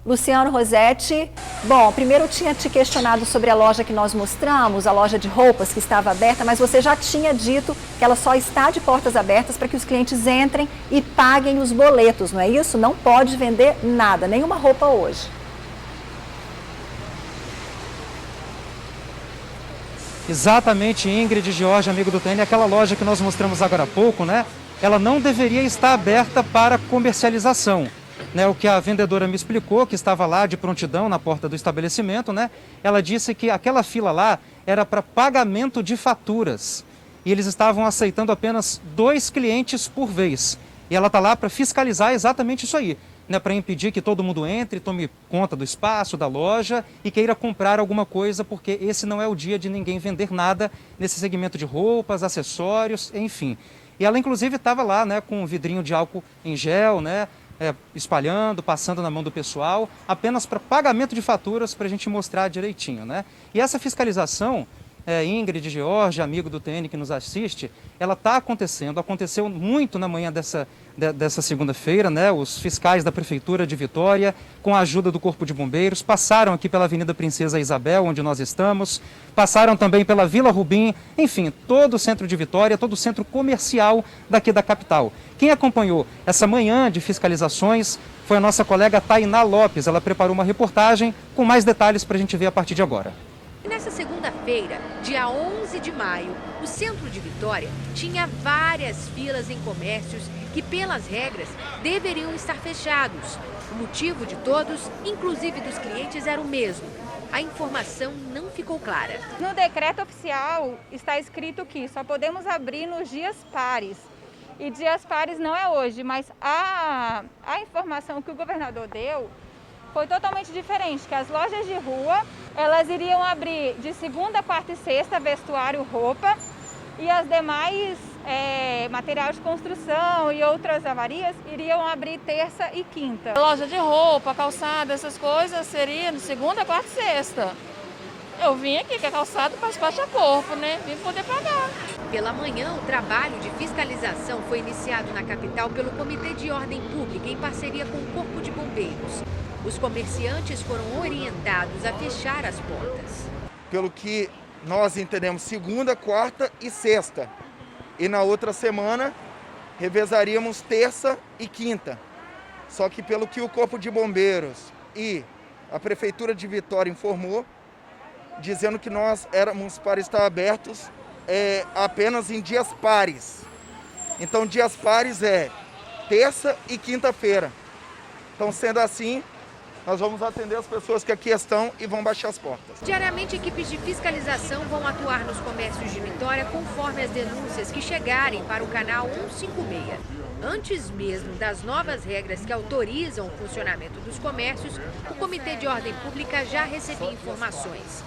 Luciano Rosetti, bom, primeiro eu tinha te questionado sobre a loja que nós mostramos, a loja de roupas que estava aberta, mas você já tinha dito que ela só está de portas abertas para que os clientes entrem e paguem os boletos, não é isso? Não pode vender nada, nenhuma roupa hoje. Exatamente, Ingrid, Jorge, amigo do TN, aquela loja que nós mostramos agora há pouco, né? Ela não deveria estar aberta para comercialização. O que a vendedora me explicou, que estava lá de prontidão na porta do estabelecimento, né? Ela disse que aquela fila lá era para pagamento de faturas e eles estavam aceitando apenas 2 clientes por vez. E ela está lá para fiscalizar exatamente isso aí, né? Para impedir que todo mundo entre, tome conta do espaço, da loja e queira comprar alguma coisa, porque esse não é o dia de ninguém vender nada nesse segmento de roupas, acessórios, enfim. E ela inclusive estava lá, né, com um vidrinho de álcool em gel, né? Espalhando, passando na mão do pessoal, apenas para pagamento de faturas, para a gente mostrar direitinho, né? E essa fiscalização, Ingrid, George, amigo do TN que nos assiste, ela está acontecendo, aconteceu muito na manhã dessa segunda-feira, né? Os fiscais da Prefeitura de Vitória, com a ajuda do Corpo de Bombeiros, passaram aqui pela Avenida Princesa Isabel, onde nós estamos, passaram também pela Vila Rubim, enfim, todo o centro de Vitória, todo o centro comercial daqui da capital. Quem acompanhou essa manhã de fiscalizações foi a nossa colega Tainá Lopes. Ela preparou uma reportagem com mais detalhes para a gente ver a partir de agora. Nessa segunda-feira, dia 11 de maio, o centro de Vitória tinha várias filas em comércios que, pelas regras, deveriam estar fechados. O motivo de todos, inclusive dos clientes, era o mesmo. A informação não ficou clara. No decreto oficial está escrito que só podemos abrir nos dias pares. E dias pares não é hoje, mas a informação que o governador deu foi totalmente diferente, que as lojas de rua, elas iriam abrir de segunda, quarta e sexta, vestuário, roupa, e as demais material de construção e outras avarias iriam abrir terça e quinta. Loja de roupa, calçada, essas coisas seria de segunda, quarta e sexta. Eu vim aqui, que é calçado faz parte a corpo, né? Vim poder pagar. Pela manhã, o trabalho de fiscalização foi iniciado na capital pelo Comitê de Ordem Pública, em parceria com o Corpo de Bombeiros. Os comerciantes foram orientados a fechar as portas. Pelo que nós entendemos, segunda, quarta e sexta. E na outra semana, revezaríamos terça e quinta. Só que pelo que o Corpo de Bombeiros e a Prefeitura de Vitória informou, dizendo que nós éramos para estar abertos apenas em dias pares. Então, dias pares é terça e quinta-feira. Então, sendo assim, nós vamos atender as pessoas que aqui estão e vão baixar as portas. Diariamente, equipes de fiscalização vão atuar nos comércios de Vitória conforme as denúncias que chegarem para o canal 156. Antes mesmo das novas regras que autorizam o funcionamento dos comércios, o Comitê de Ordem Pública já recebia informações.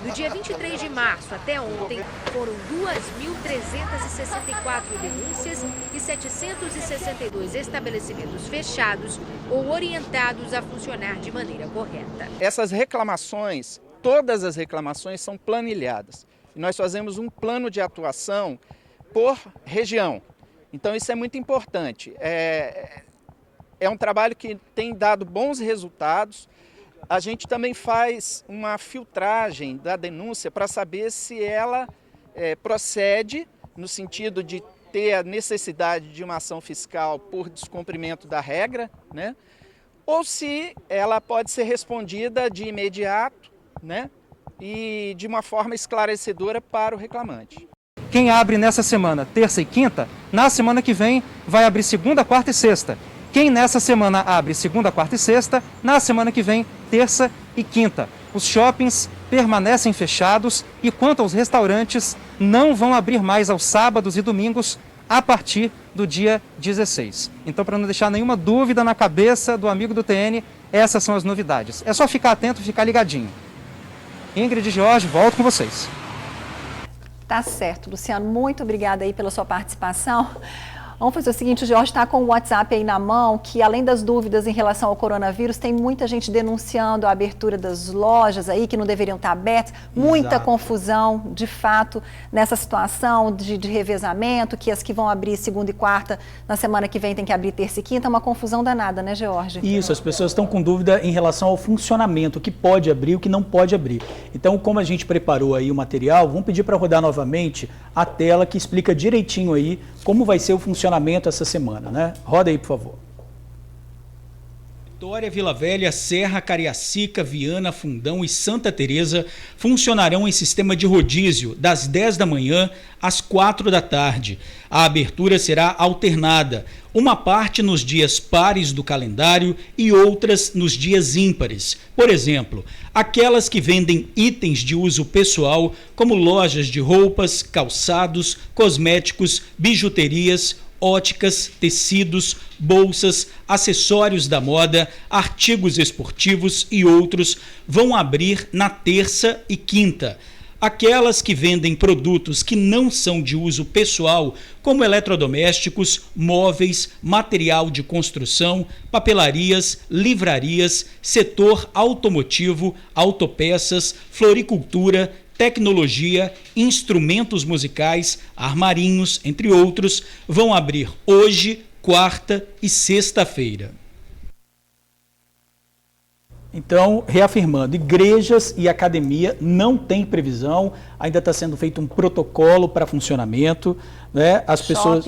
Do dia 23 de março até ontem, foram 2.364 denúncias e 762 estabelecimentos fechados ou orientados a funcionar de maneira correta. Essas reclamações, todas as reclamações são planilhadas. Nós fazemos um plano de atuação por região. Então isso é muito importante. É um trabalho que tem dado bons resultados. A gente também faz uma filtragem da denúncia para saber se ela procede no sentido de ter a necessidade de uma ação fiscal por descumprimento da regra, né? Ou se ela pode ser respondida de imediato, né? E de uma forma esclarecedora para o reclamante. Quem abre nessa semana, terça e quinta, na semana que vem vai abrir segunda, quarta e sexta. Quem nessa semana abre segunda, quarta e sexta, na semana que vem, terça e quinta. Os shoppings permanecem fechados e quanto aos restaurantes, não vão abrir mais aos sábados e domingos a partir do dia 16. Então, para não deixar nenhuma dúvida na cabeça do amigo do TN, essas são as novidades. É só ficar atento e ficar ligadinho. Ingrid e Jorge, volto com vocês. Tá certo, Luciano. Muito obrigada aí pela sua participação. Vamos fazer o seguinte, o Jorge está com o WhatsApp aí na mão, que além das dúvidas em relação ao coronavírus, tem muita gente denunciando a abertura das lojas aí, que não deveriam estar abertas, muita confusão, de fato, nessa situação de revezamento, que as que vão abrir segunda e quarta, na semana que vem tem que abrir terça e quinta, é uma confusão danada, né, George? Isso, as pessoas estão com dúvida em relação ao funcionamento, o que pode abrir, o que não pode abrir. Então, como a gente preparou aí o material, vamos pedir para rodar novamente a tela que explica direitinho aí como vai ser o funcionamento essa semana, né? Roda aí, por favor. Vitória, Vila Velha, Serra, Cariacica, Viana, Fundão e Santa Teresa funcionarão em sistema de rodízio das 10 da manhã às 4 da tarde. A abertura será alternada, uma parte nos dias pares do calendário e outras nos dias ímpares. Por exemplo, aquelas que vendem itens de uso pessoal, como lojas de roupas, calçados, cosméticos, bijuterias, óticas, tecidos, bolsas, acessórios da moda, artigos esportivos e outros vão abrir na terça e quinta. Aquelas que vendem produtos que não são de uso pessoal, como eletrodomésticos, móveis, material de construção, papelarias, livrarias, setor automotivo, autopeças, floricultura, tecnologia, instrumentos musicais, armarinhos, entre outros, vão abrir hoje, quarta e sexta-feira. Então, reafirmando, igrejas e academia não tem previsão, ainda está sendo feito um protocolo para funcionamento, né? As pessoas,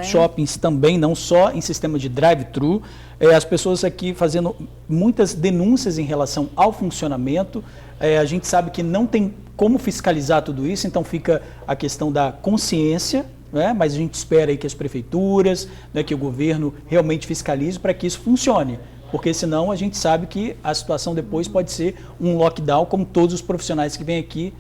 shoppings também, não só em sistema de drive-thru, as pessoas aqui fazendo muitas denúncias em relação ao funcionamento, a gente sabe que não tem como fiscalizar tudo isso, então fica a questão da consciência, né? Mas a gente espera aí que as prefeituras, né, que o governo realmente fiscalize para que isso funcione. Porque senão a gente sabe que a situação depois pode ser um lockdown, como todos os profissionais que vêm aqui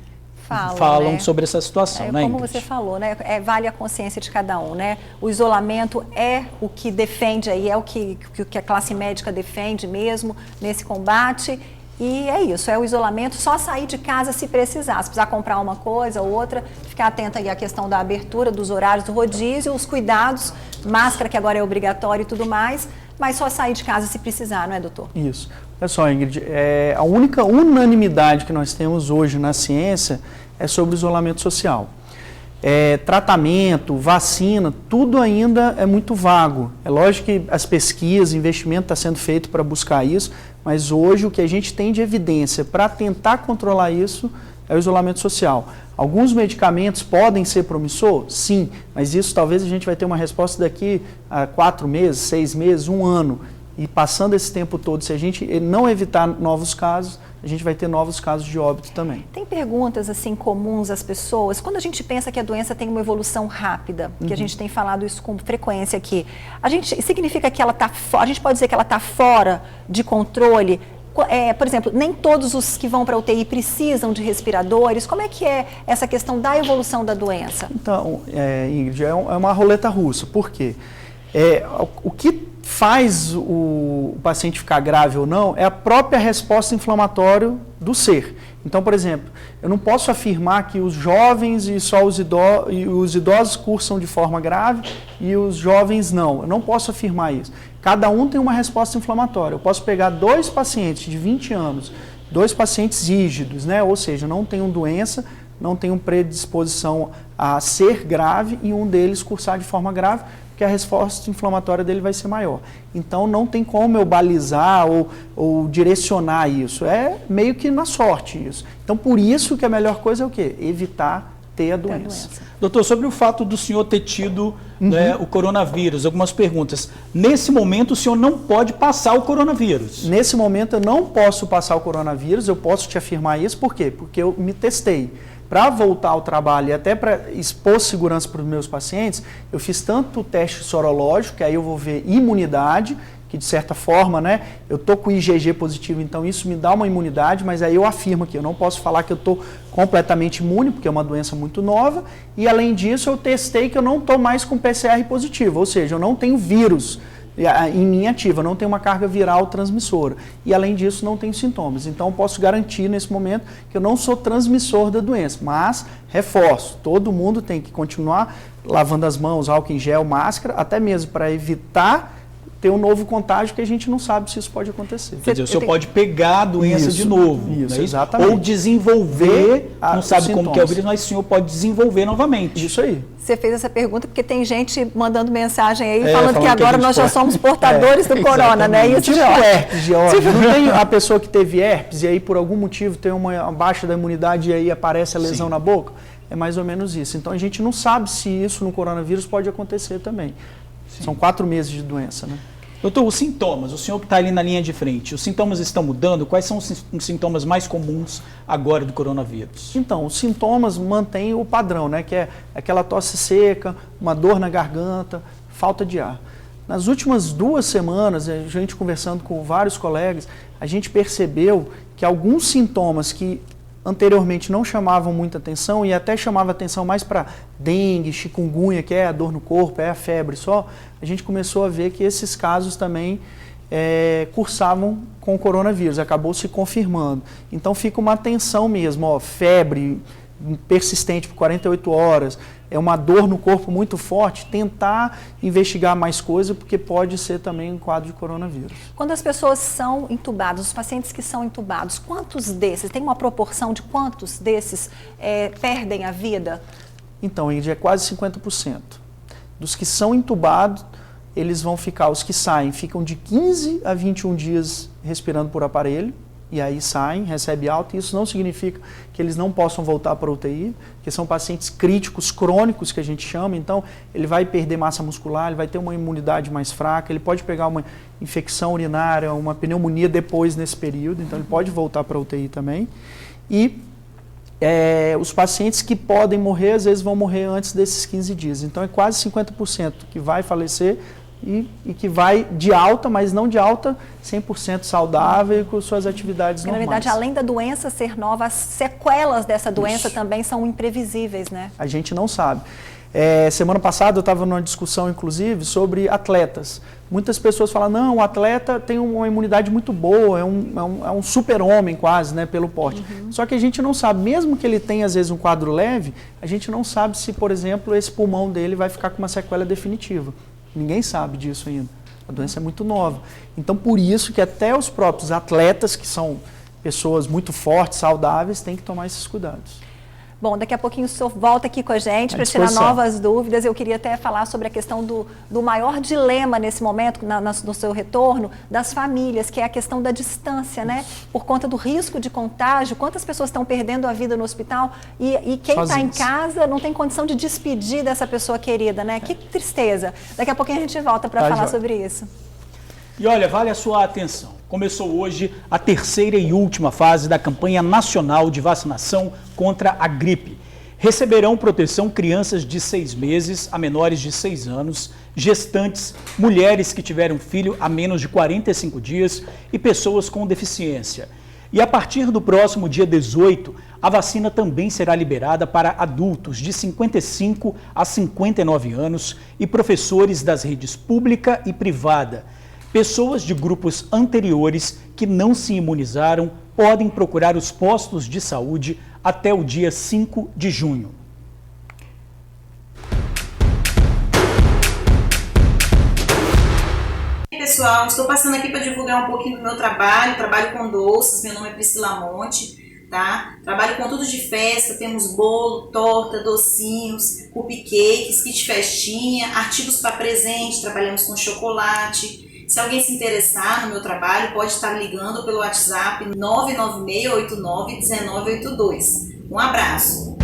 falam, né, sobre essa situação. Né, como Ingrid? você falou, né, vale a consciência de cada um, né? O isolamento é o que defende aí, é o que a classe médica defende mesmo nesse combate. E é isso, é o isolamento, só sair de casa se precisar. Se precisar comprar uma coisa ou outra, ficar atento aí à questão da abertura, dos horários do rodízio, os cuidados, máscara que agora é obrigatório e tudo mais, mas só sair de casa se precisar, não é, doutor? Isso. Olha só, Ingrid, a única unanimidade que nós temos hoje na ciência é sobre o isolamento social. Tratamento, vacina, tudo ainda é muito vago. É lógico que as pesquisas, investimento está sendo feito para buscar isso, mas hoje o que a gente tem de evidência para tentar controlar isso é o isolamento social. Alguns medicamentos podem ser promissor? Sim, mas isso talvez a gente vai ter uma resposta daqui a 4 meses, 6 meses, 1 ano. E passando esse tempo todo, se a gente não evitar novos casos, a gente vai ter novos casos de óbito também. Tem perguntas assim comuns às pessoas? Quando a gente pensa que a doença tem uma evolução rápida, que a gente tem falado isso com frequência aqui, significa que ela está, a gente pode dizer que ela está fora de controle? Por exemplo, nem todos os que vão para a UTI precisam de respiradores. Como é que é essa questão da evolução da doença? Então, Ingrid, é uma roleta russa. Por quê? O que faz o paciente ficar grave ou não é a própria resposta inflamatória do ser. Então, por exemplo, eu não posso afirmar que os jovens e só os idosos cursam de forma grave e os jovens não. Eu não posso afirmar isso. Cada um tem uma resposta inflamatória. Eu posso pegar 2 pacientes de 20 anos, 2 pacientes rígidos, né? Ou seja, não tenham doença, não tenham predisposição a ser grave e um deles cursar de forma grave, porque a resposta inflamatória dele vai ser maior. Então, não tem como eu balizar ou direcionar isso. É meio que na sorte isso. Então, por isso que a melhor coisa é o quê? Evitar ter a doença. Doutor, sobre o fato do senhor ter tido o coronavírus, algumas perguntas. Nesse momento, o senhor não pode passar o coronavírus? Nesse momento, eu não posso passar o coronavírus, eu posso te afirmar isso. Por quê? Porque eu me testei. Para voltar ao trabalho e até para expor segurança para os meus pacientes, eu fiz tanto o teste sorológico, que aí eu vou ver imunidade, que de certa forma, né, eu estou com IgG positivo, então isso me dá uma imunidade, mas aí eu afirmo que eu não posso falar que eu estou completamente imune, porque é uma doença muito nova, e além disso eu testei que eu não estou mais com PCR positivo, ou seja, eu não tenho vírus em mim ativa, eu não tenho uma carga viral transmissora. E além disso, não tenho sintomas. Então, eu posso garantir nesse momento que eu não sou transmissor da doença. Mas, reforço, todo mundo tem que continuar lavando as mãos, álcool em gel, máscara, até mesmo para evitar ter um novo contágio que a gente não sabe se isso pode acontecer. Quer dizer, o senhor pode pegar a doença de novo. Isso, exatamente. Ou desenvolver, não sabe como que é o vírus, mas o senhor pode desenvolver novamente. Isso aí. Você fez essa pergunta porque tem gente mandando mensagem aí falando que agora nós já somos portadores do corona, né? Isso tipo herpes, não tem a pessoa que teve herpes e aí por algum motivo tem uma baixa da imunidade e aí aparece a lesão na boca? É mais ou menos isso. Então a gente não sabe se isso no coronavírus pode acontecer também. São 4 meses de doença, né? Doutor, os sintomas, o senhor que está ali na linha de frente, os sintomas estão mudando? Quais são os sintomas mais comuns agora do coronavírus? Então, os sintomas mantêm o padrão, né? Que é aquela tosse seca, uma dor na garganta, falta de ar. Nas últimas 2 semanas, a gente conversando com vários colegas, a gente percebeu que alguns sintomas que anteriormente não chamavam muita atenção e até chamava atenção mais para dengue, chikungunya, que é a dor no corpo, é a febre só, a gente começou a ver que esses casos também cursavam com o coronavírus, acabou se confirmando. Então fica uma atenção mesmo, febre, persistente por 48 horas, é uma dor no corpo muito forte, tentar investigar mais coisa, porque pode ser também um quadro de coronavírus. Quando as pessoas são entubadas, os pacientes que são entubados, quantos desses, tem uma proporção de quantos desses perdem a vida? Então, é quase 50%. Dos que são entubados, eles vão ficar, os que saem, ficam de 15 a 21 dias respirando por aparelho, e aí saem, recebem alta, e isso não significa que eles não possam voltar para a UTI, porque são pacientes críticos, crônicos, que a gente chama, então ele vai perder massa muscular, ele vai ter uma imunidade mais fraca, ele pode pegar uma infecção urinária, uma pneumonia depois nesse período, então ele pode voltar para a UTI também. E os pacientes que podem morrer, às vezes vão morrer antes desses 15 dias, então é quase 50% que vai falecer, e que vai de alta, mas não de alta 100% saudável e com suas atividades normais. Na verdade, além da doença ser nova, as sequelas dessa doença também são imprevisíveis, né? A gente não sabe. Semana passada eu estava numa discussão, inclusive, sobre atletas. Muitas pessoas falam, não, o atleta tem uma imunidade muito boa, é um super-homem quase, né, pelo porte. Só que a gente não sabe, mesmo que ele tenha, às vezes, um quadro leve, a gente não sabe se, por exemplo, esse pulmão dele vai ficar com uma sequela definitiva. Ninguém sabe disso ainda. A doença é muito nova. Então, por isso que até os próprios atletas, que são pessoas muito fortes, saudáveis, têm que tomar esses cuidados. Bom, daqui a pouquinho o senhor volta aqui com a gente para tirar novas dúvidas. Eu queria até falar sobre a questão do maior dilema nesse momento, no seu retorno, das famílias, que é a questão da distância, né? Por conta do risco de contágio, quantas pessoas estão perdendo a vida no hospital e quem está em casa não tem condição de despedir dessa pessoa querida, né? Que tristeza. Daqui a pouquinho a gente volta para falar sobre isso. E olha, vale a sua atenção. Começou hoje a terceira e última fase da campanha nacional de vacinação contra a gripe. Receberão proteção crianças de 6 meses a menores de 6 anos, gestantes, mulheres que tiveram filho há menos de 45 dias e pessoas com deficiência. E a partir do próximo dia 18, a vacina também será liberada para adultos de 55 a 59 anos e professores das redes pública e privada. Pessoas de grupos anteriores que não se imunizaram podem procurar os postos de saúde até o dia 5 de junho. Pessoal, estou passando aqui para divulgar um pouquinho do meu trabalho com doces, meu nome é Priscila Monte, tá? Trabalho com tudo de festa, temos bolo, torta, docinhos, cupcakes, kit festinha, artigos para presente, trabalhamos com chocolate. Se alguém se interessar no meu trabalho, pode estar ligando pelo WhatsApp 996891982. Um abraço.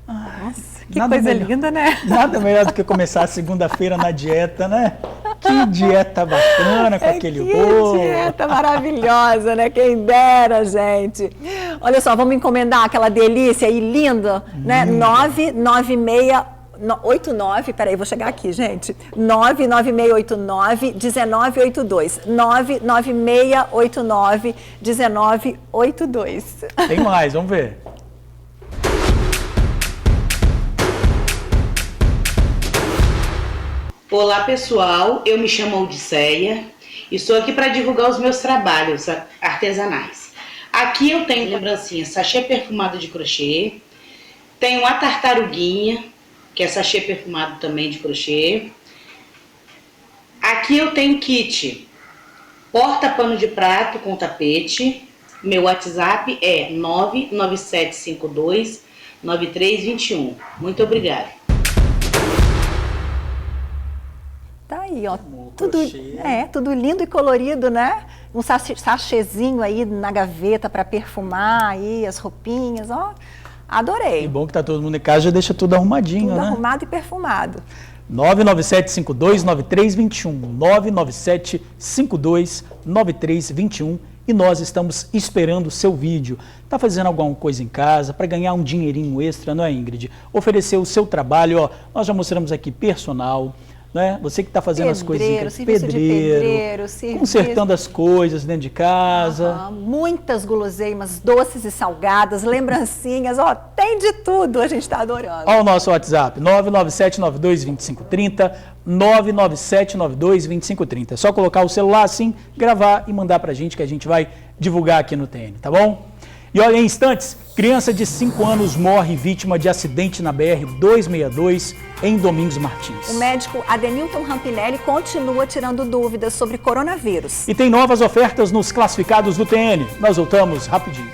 Nossa, que coisa linda, né? Nada melhor do que começar a segunda-feira na dieta, né? Que dieta bacana com aquele bolo. Que dieta maravilhosa, né? Quem dera, gente. Olha só, vamos encomendar aquela delícia e linda, né? 99689, peraí, vou chegar aqui, gente. 99689-1982. 99689-1982. Tem mais, vamos ver. Olá, pessoal. Eu me chamo Odisseia e estou aqui para divulgar os meus trabalhos artesanais. Aqui eu tenho lembrancinha, sachê perfumado de crochê. Tenho a tartaruguinha, que é sachê perfumado também de crochê. Aqui eu tenho kit porta-pano de prato com tapete. Meu WhatsApp é 99752-9321. Muito obrigada. Tá aí, ó. Tudo lindo e colorido, né? Um sachêzinho aí na gaveta para perfumar aí as roupinhas, ó. Adorei. E bom que tá todo mundo em casa, já deixa tudo arrumadinho, tudo né? Tudo arrumado e perfumado. 99752-9321, 99752-9321 e nós estamos esperando o seu vídeo. Tá fazendo alguma coisa em casa para ganhar um dinheirinho extra, não é, Ingrid? Oferecer o seu trabalho, ó, nós já mostramos aqui personal, né? Você que está fazendo as coisas em casa, pedreiro, consertando as coisas dentro de casa. Muitas guloseimas, doces e salgadas, lembrancinhas, ó, tem de tudo, a gente está adorando. Ó o nosso WhatsApp, 997922530, 997922530. É só colocar o celular assim, gravar e mandar pra gente que a gente vai divulgar aqui no TN, tá bom? E olha, em instantes, criança de 5 anos morre vítima de acidente na BR-262 em Domingos Martins. O médico Adenilton Rampinelli continua tirando dúvidas sobre coronavírus. E tem novas ofertas nos classificados do TN. Nós voltamos rapidinho.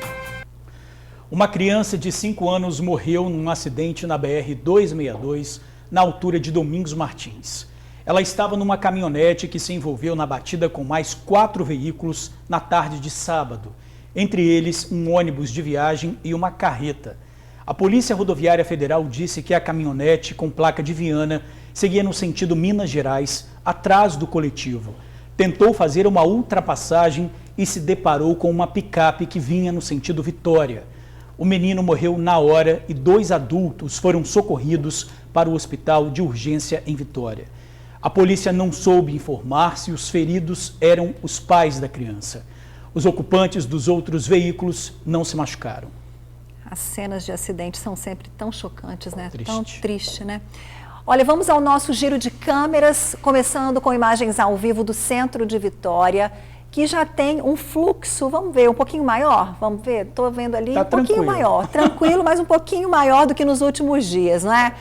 Uma criança de 5 anos morreu num acidente na BR-262 na altura de Domingos Martins. Ela estava numa caminhonete que se envolveu na batida com mais 4 veículos na tarde de sábado. Entre eles, um ônibus de viagem e uma carreta. A Polícia Rodoviária Federal disse que a caminhonete com placa de Viana seguia no sentido Minas Gerais, atrás do coletivo. Tentou fazer uma ultrapassagem e se deparou com uma picape que vinha no sentido Vitória. O menino morreu na hora e 2 adultos foram socorridos para o hospital de urgência em Vitória. A polícia não soube informar se os feridos eram os pais da criança. Os ocupantes dos outros veículos não se machucaram. As cenas de acidente são sempre tão chocantes, né? Tão triste, né? Olha, vamos ao nosso giro de câmeras, começando com imagens ao vivo do centro de Vitória, que já tem um fluxo, vamos ver, um pouquinho maior, vamos ver, estou vendo ali, um pouquinho maior, tranquilo, mas um pouquinho maior do que nos últimos dias, não é?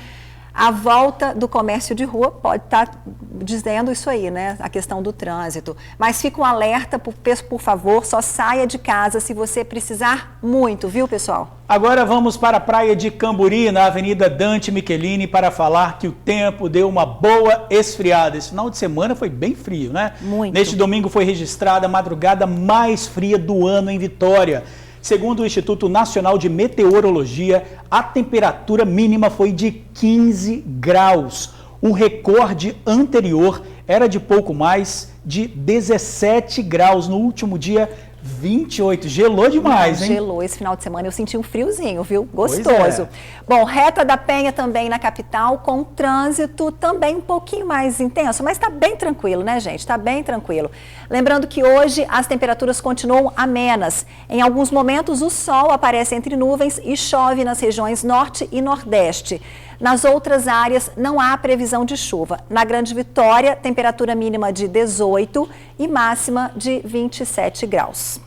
A volta do comércio de rua pode estar dizendo isso aí, né? A questão do trânsito. Mas fica um alerta, por favor, só saia de casa se você precisar muito, viu, pessoal? Agora vamos para a praia de Camburi, na Avenida Dante Michelini, para falar que o tempo deu uma boa esfriada. Esse final de semana foi bem frio, né? Muito. Neste domingo foi registrada a madrugada mais fria do ano em Vitória. Segundo o Instituto Nacional de Meteorologia, a temperatura mínima foi de 15 graus. O recorde anterior era de pouco mais de 17 graus. No último dia, 28. Gelou demais, hein? Gelou. Esse final de semana eu senti um friozinho, viu? Gostoso. Bom, Reta da Penha também na capital, com trânsito também um pouquinho mais intenso, mas está bem tranquilo, né, gente? Está bem tranquilo. Lembrando que hoje as temperaturas continuam amenas. Em alguns momentos o sol aparece entre nuvens e chove nas regiões norte e nordeste. Nas outras áreas não há previsão de chuva. Na Grande Vitória, temperatura mínima de 18 e máxima de 27 graus.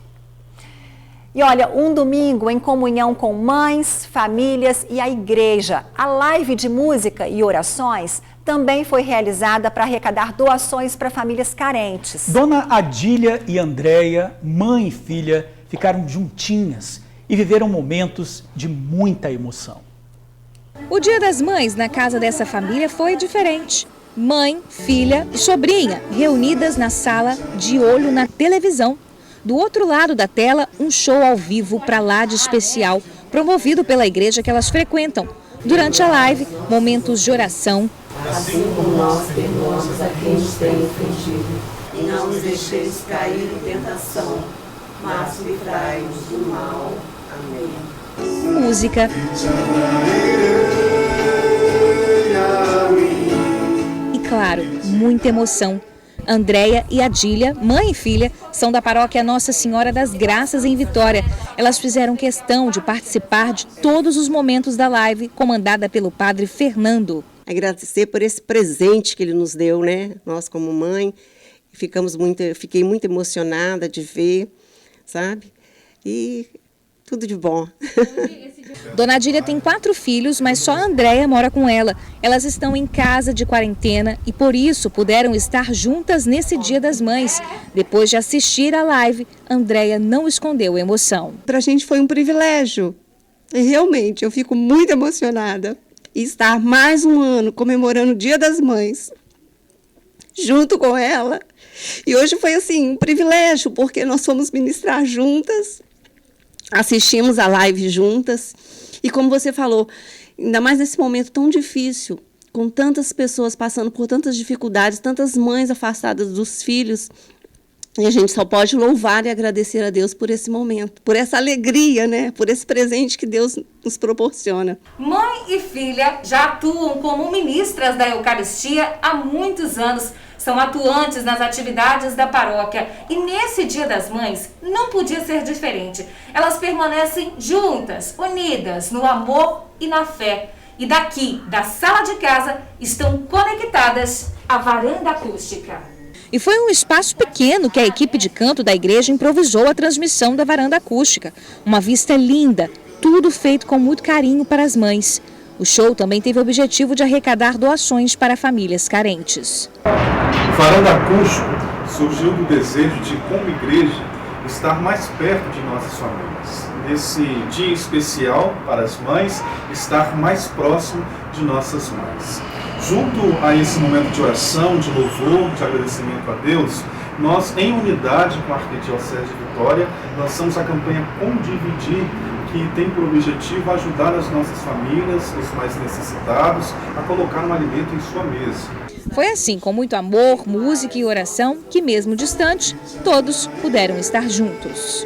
E olha, um domingo em comunhão com mães, famílias e a igreja. A live de música e orações também foi realizada para arrecadar doações para famílias carentes. Dona Adília e Andréia, mãe e filha, ficaram juntinhas e viveram momentos de muita emoção. O Dia das Mães na casa dessa família foi diferente. Mãe, filha e sobrinha reunidas na sala, de olho na televisão. Do outro lado da tela, um show ao vivo para lá de especial, promovido pela igreja que elas frequentam. Durante a live, momentos de oração. Assim como nós perdoamos a quem nos tem ofendido, e não nos deixeis cair em tentação, mas livrai-nos do mal. Amém. Música e, claro, muita emoção. Andréia e Adília, mãe e filha, são da paróquia Nossa Senhora das Graças em Vitória. Elas fizeram questão de participar de todos os momentos da live, comandada pelo padre Fernando. Agradecer por esse presente que ele nos deu, né? Nós como mãe, fiquei muito emocionada de ver, sabe? E tudo de bom. Dona Adília tem 4 filhos, mas só a Andréia mora com ela. Elas estão em casa de quarentena e por isso puderam estar juntas nesse Dia das Mães. Depois de assistir a live, Andréia não escondeu a emoção. Para a gente foi um privilégio. E realmente, eu fico muito emocionada. E estar mais um ano comemorando o Dia das Mães, junto com ela. E hoje foi assim, um privilégio, porque nós fomos ministrar juntas. Assistimos a live juntas e, como você falou, ainda mais nesse momento tão difícil, com tantas pessoas passando por tantas dificuldades, tantas mães afastadas dos filhos, e a gente só pode louvar e agradecer a Deus por esse momento, por essa alegria, né? Por esse presente que Deus nos proporciona. Mãe e filha já atuam como ministras da Eucaristia há muitos anos. São atuantes nas atividades da paróquia e nesse Dia das Mães não podia ser diferente. Elas permanecem juntas, unidas no amor e na fé. E daqui, da sala de casa, estão conectadas à varanda acústica. E foi um espaço pequeno que a equipe de canto da igreja improvisou a transmissão da varanda acústica. Uma vista linda, tudo feito com muito carinho para as mães. O show também teve o objetivo de arrecadar doações para famílias carentes. O Varanda Acústico surgiu do desejo de, como igreja, estar mais perto de nossas famílias. Nesse dia especial para as mães, estar mais próximo de nossas mães. Junto a esse momento de oração, de louvor, de agradecimento a Deus, nós, em unidade com a Arquidiocese de Vitória, lançamos a campanha Com Dividir, que tem por objetivo ajudar as nossas famílias, os mais necessitados, a colocar um alimento em sua mesa. Foi assim, com muito amor, música e oração, que mesmo distante, todos puderam estar juntos.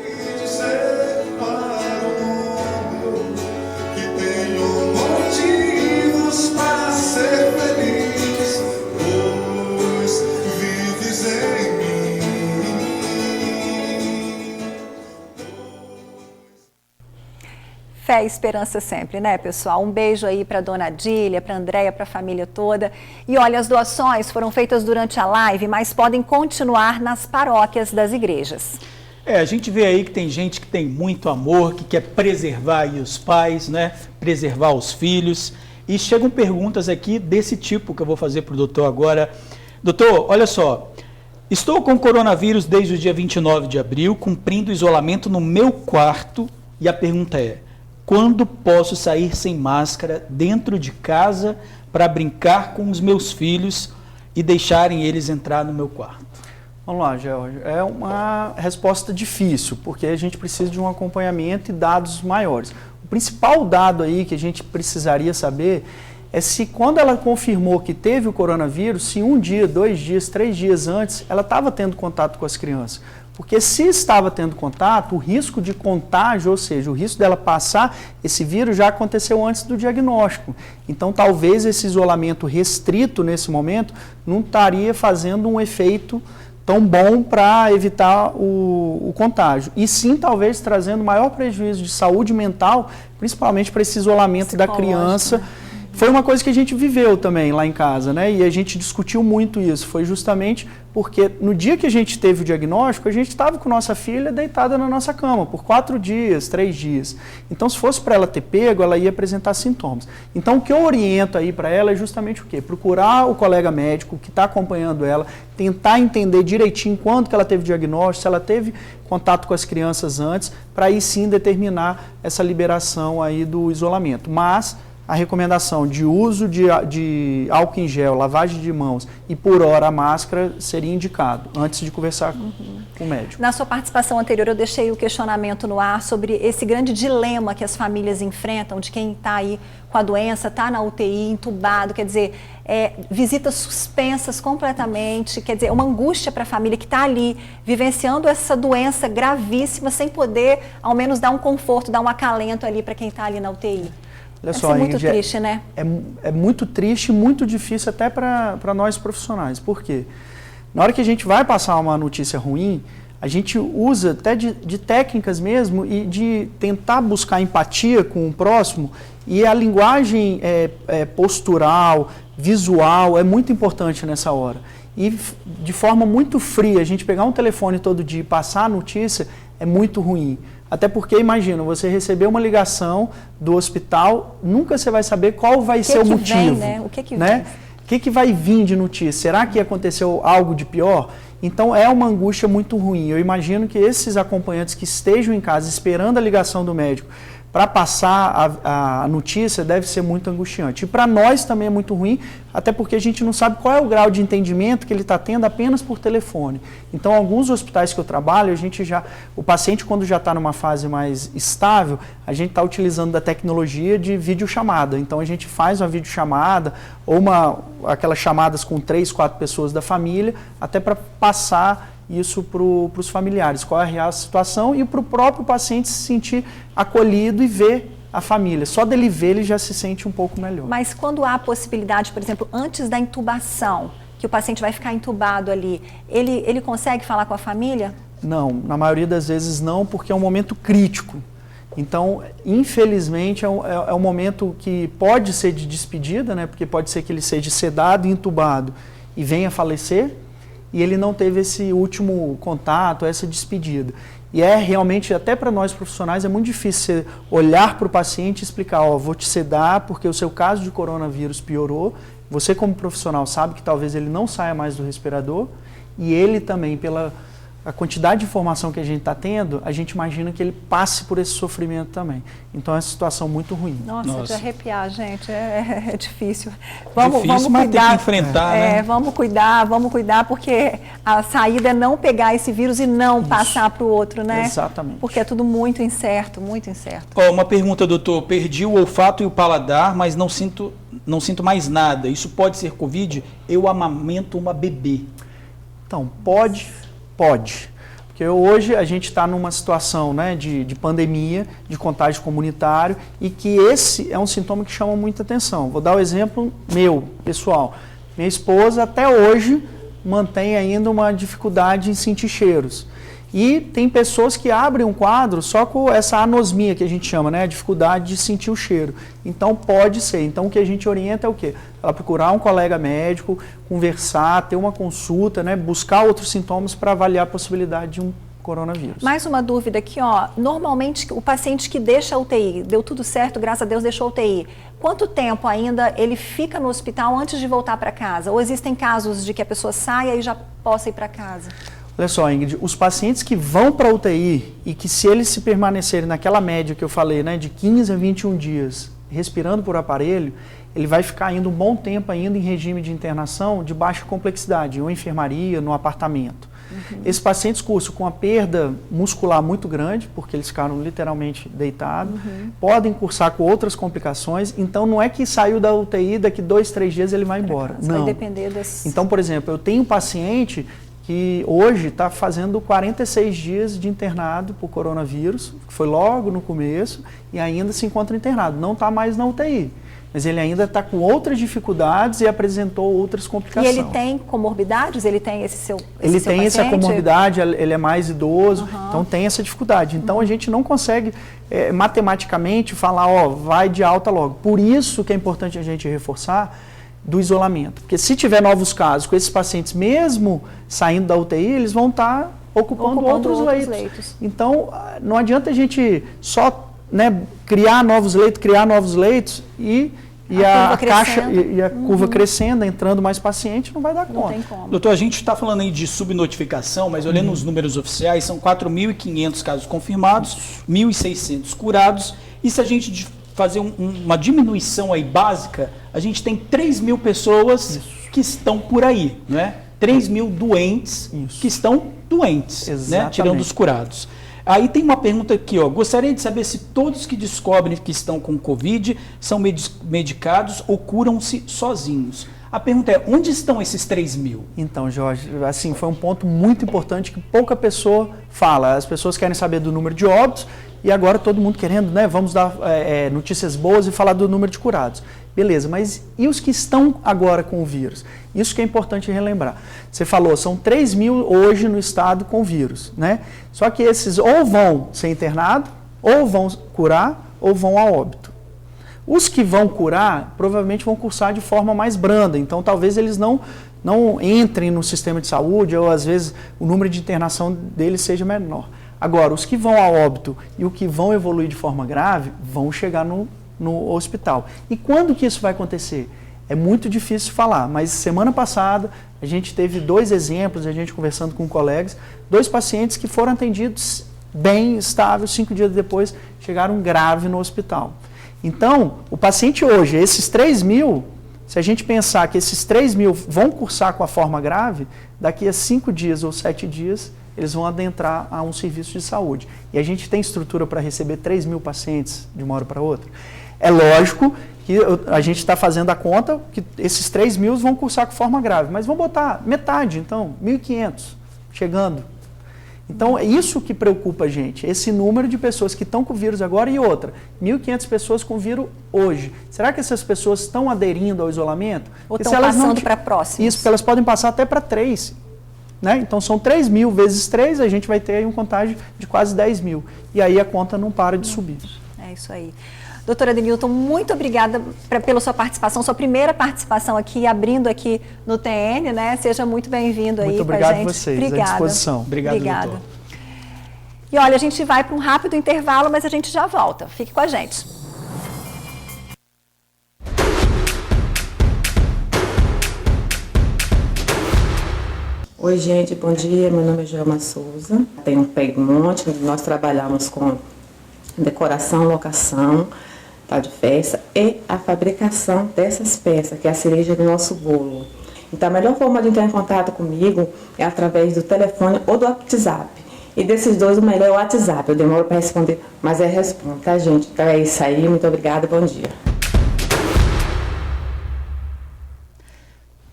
Fé e esperança sempre, né, pessoal? Um beijo aí para dona Adília, para Andréia, para a família toda. E olha, as doações foram feitas durante a live, mas podem continuar nas paróquias das igrejas. A gente vê aí que tem gente que tem muito amor, que quer preservar aí os pais, né? Preservar os filhos. E chegam perguntas aqui desse tipo que eu vou fazer para o doutor agora. Doutor, olha só. Estou com coronavírus desde o dia 29 de abril, cumprindo isolamento no meu quarto. E a pergunta é: quando posso sair sem máscara dentro de casa para brincar com os meus filhos e deixarem eles entrar no meu quarto? Vamos lá, George. É uma resposta difícil, porque a gente precisa de um acompanhamento e dados maiores. O principal dado aí que a gente precisaria saber é se quando ela confirmou que teve o coronavírus, se 1 dia, 2 dias, 3 dias antes, ela estava tendo contato com as crianças. Porque se estava tendo contato, o risco de contágio, ou seja, o risco dela passar esse vírus já aconteceu antes do diagnóstico. Então, talvez esse isolamento restrito nesse momento não estaria fazendo um efeito tão bom para evitar o contágio. E sim, talvez trazendo maior prejuízo de saúde mental, principalmente para esse isolamento da criança. Né? Foi uma coisa que a gente viveu também lá em casa, né? E a gente discutiu muito isso. Foi justamente porque no dia que a gente teve o diagnóstico, a gente estava com nossa filha deitada na nossa cama por 4 dias, 3 dias. Então, se fosse para ela ter pego, ela ia apresentar sintomas. Então, o que eu oriento aí para ela é justamente o quê? Procurar o colega médico que está acompanhando ela, tentar entender direitinho quando que ela teve diagnóstico, se ela teve contato com as crianças antes, para aí sim determinar essa liberação aí do isolamento. Mas a recomendação de uso de álcool em gel, lavagem de mãos e por hora a máscara seria indicado antes de conversar com o médico. Na sua participação anterior eu deixei o questionamento no ar sobre esse grande dilema que as famílias enfrentam de quem está aí com a doença, está na UTI, entubado, quer dizer, visitas suspensas completamente, quer dizer, uma angústia para a família que está ali vivenciando essa doença gravíssima sem poder ao menos dar um conforto, dar um acalento ali para quem está ali na UTI. Olha só, muito triste, né? É muito triste e muito difícil até para nós profissionais. Por quê? Na hora que a gente vai passar uma notícia ruim, a gente usa até de técnicas mesmo e de tentar buscar empatia com o próximo, e a linguagem postural, visual, é muito importante nessa hora. E de forma muito fria, a gente pegar um telefone todo dia e passar a notícia é muito ruim. Até porque, imagina, você receber uma ligação do hospital, nunca você vai saber qual vai ser o motivo. Vem, né? O que né? O que vai vir de notícia? Será que aconteceu algo de pior? Então, é uma angústia muito ruim. Eu imagino que esses acompanhantes que estejam em casa esperando a ligação do médico para passar a notícia deve ser muito angustiante. E para nós também é muito ruim, até porque a gente não sabe qual é o grau de entendimento que ele está tendo apenas por telefone. Então, alguns hospitais que eu trabalho, o paciente quando já está numa fase mais estável, a gente está utilizando da tecnologia de videochamada. Então, a gente faz uma videochamada ou aquelas chamadas com 3, 4 pessoas da família, até para passar isso para os familiares, qual é a real situação, e para o próprio paciente se sentir acolhido e ver a família. Só dele ver, ele já se sente um pouco melhor. Mas quando há a possibilidade, por exemplo, antes da intubação, que o paciente vai ficar entubado ali, ele consegue falar com a família? Não, na maioria das vezes não, porque é um momento crítico. Então, infelizmente, é um momento que pode ser de despedida, né? Porque pode ser que ele seja sedado e entubado e venha a falecer. e ele não teve esse último contato, essa despedida. E é realmente, até para nós profissionais, é muito difícil você olhar para o paciente e explicar, ó, vou te sedar porque o seu caso de coronavírus piorou. Você como profissional sabe que talvez ele não saia mais do respirador e ele também, pela a quantidade de informação que a gente está tendo, a gente imagina que ele passe por esse sofrimento também. Então é uma situação muito ruim. Nossa. De arrepiar, gente, é difícil. Vamos cuidar, ter que enfrentar, né? Vamos cuidar, porque a saída é não pegar esse vírus e não passar para o outro, né? Exatamente. Porque é tudo muito incerto, muito incerto. Uma pergunta, doutor. Perdi o olfato e o paladar, mas não sinto mais nada. Isso pode ser Covid? Eu amamento uma bebê. Então, pode. Porque hoje a gente está numa situação, né, de pandemia, de contágio comunitário, e que esse é um sintoma que chama muita atenção. Vou dar o exemplo meu, pessoal. Minha esposa até hoje mantém ainda uma dificuldade em sentir cheiros. E tem pessoas que abrem um quadro só com essa anosmia que a gente chama, né? A dificuldade de sentir o cheiro. Então pode ser. Então o que a gente orienta é o quê? Ela procurar um colega médico, conversar, ter uma consulta, né? Buscar outros sintomas para avaliar a possibilidade de um coronavírus. Mais uma dúvida aqui, ó. Normalmente o paciente que deixa a UTI, deu tudo certo, graças a Deus deixou a UTI. Quanto tempo ainda ele fica no hospital antes de voltar para casa? Ou existem casos de que a pessoa saia e já possa ir para casa? Olha só, Ingrid, os pacientes que vão para a UTI e que se eles se permanecerem naquela média que eu falei, né, de 15 a 21 dias, respirando por aparelho, ele vai ficar ainda um bom tempo ainda em regime de internação de baixa complexidade, ou enfermaria, no apartamento. Esses pacientes cursam com a perda muscular muito grande, porque eles ficaram literalmente deitados, podem cursar com outras complicações, então não é que saiu da UTI, daqui 2, 3 dias ele vai embora. Não. Vai depender das... Então, por exemplo, eu tenho um paciente que hoje está fazendo 46 dias de internado por coronavírus, que foi logo no começo, e ainda se encontra internado, não está mais na UTI. Mas ele ainda está com outras dificuldades e apresentou outras complicações. E ele tem comorbidades? Ele tem esse seu Ele tem paciente? essa comorbidade, ele é mais idoso, então tem essa dificuldade. Então a gente não consegue matematicamente falar, ó, vai de alta logo. Por isso que é importante a gente reforçar do isolamento. Porque se tiver novos casos com esses pacientes, mesmo saindo da UTI, eles vão estar ocupando outros leitos. Então não adianta a gente só, né, criar novos leitos e a caixa e a curva crescendo, entrando mais paciente, não vai dar conta. Não tem como. Doutor, a gente está falando aí de subnotificação, mas olhando os números oficiais, são 4.500 casos confirmados, 1.600 curados, e se a gente fazer uma diminuição aí básica, a gente tem 3.000 pessoas que estão por aí, né? 3.000 doentes que estão doentes, né? Tirando os curados. Aí tem uma pergunta aqui, ó. Gostaria de saber se todos que descobrem que estão com Covid são medicados ou curam-se sozinhos. A pergunta é, onde estão esses 3.000? Então, Jorge, assim, foi um ponto muito importante que pouca pessoa fala. As pessoas querem saber do número de óbitos e agora todo mundo querendo, né, vamos dar notícias boas e falar do número de curados. Beleza, mas e os que estão agora com o vírus? Isso que é importante relembrar. Você falou, são 3.000 hoje no estado com vírus, né? Só que esses ou vão ser internados, ou vão curar, ou vão a óbito. Os que vão curar, provavelmente vão cursar de forma mais branda, então talvez eles não entrem no sistema de saúde, ou às vezes o número de internação deles seja menor. Agora, os que vão a óbito e o que vão evoluir de forma grave, vão chegar no hospital. E quando que isso vai acontecer? É muito difícil falar, mas semana passada a gente teve 2 exemplos, a gente conversando com colegas, 2 pacientes que foram atendidos bem, estáveis, 5 dias depois chegaram grave no hospital. Então, o paciente hoje, esses 3.000, se a gente pensar que esses 3.000 vão cursar com a forma grave, daqui a 5 dias ou 7 dias, eles vão adentrar a um serviço de saúde. E a gente tem estrutura para receber 3.000 pacientes de uma hora para outra. É lógico que a gente está fazendo a conta que esses 3.000 vão cursar com forma grave, mas vamos botar metade, então, 1.500 chegando. Então, é isso que preocupa a gente, esse número de pessoas que estão com o vírus agora e outra, 1.500 pessoas com o vírus hoje. Será que essas pessoas estão aderindo ao isolamento? Ou estão passando para próximos? Isso, porque elas podem passar até para 3. Né? Então, são 3.000 vezes 3, a gente vai ter aí um contágio de quase 10.000. E aí a conta não para de subir. É isso aí. Doutora Denilton, muito obrigada pela sua participação, sua primeira participação aqui, abrindo aqui no TN, né? Seja muito bem-vindo aí com a gente. Muito obrigado a vocês, obrigada. à disposição. Obrigada. E olha, a gente vai para um rápido intervalo, mas a gente já volta. Fique com a gente. Oi, gente, bom dia. Meu nome é Joelma Souza. Tenho um Pegmonte, nós trabalhamos com decoração, locação, de festa e a fabricação dessas peças, que é a cereja do nosso bolo. Então, a melhor forma de entrar em contato comigo é através do telefone ou do WhatsApp. E desses dois, o melhor é o WhatsApp. Eu demoro para responder, mas eu respondo, tá, gente? Então é isso aí. Muito obrigada. Bom dia.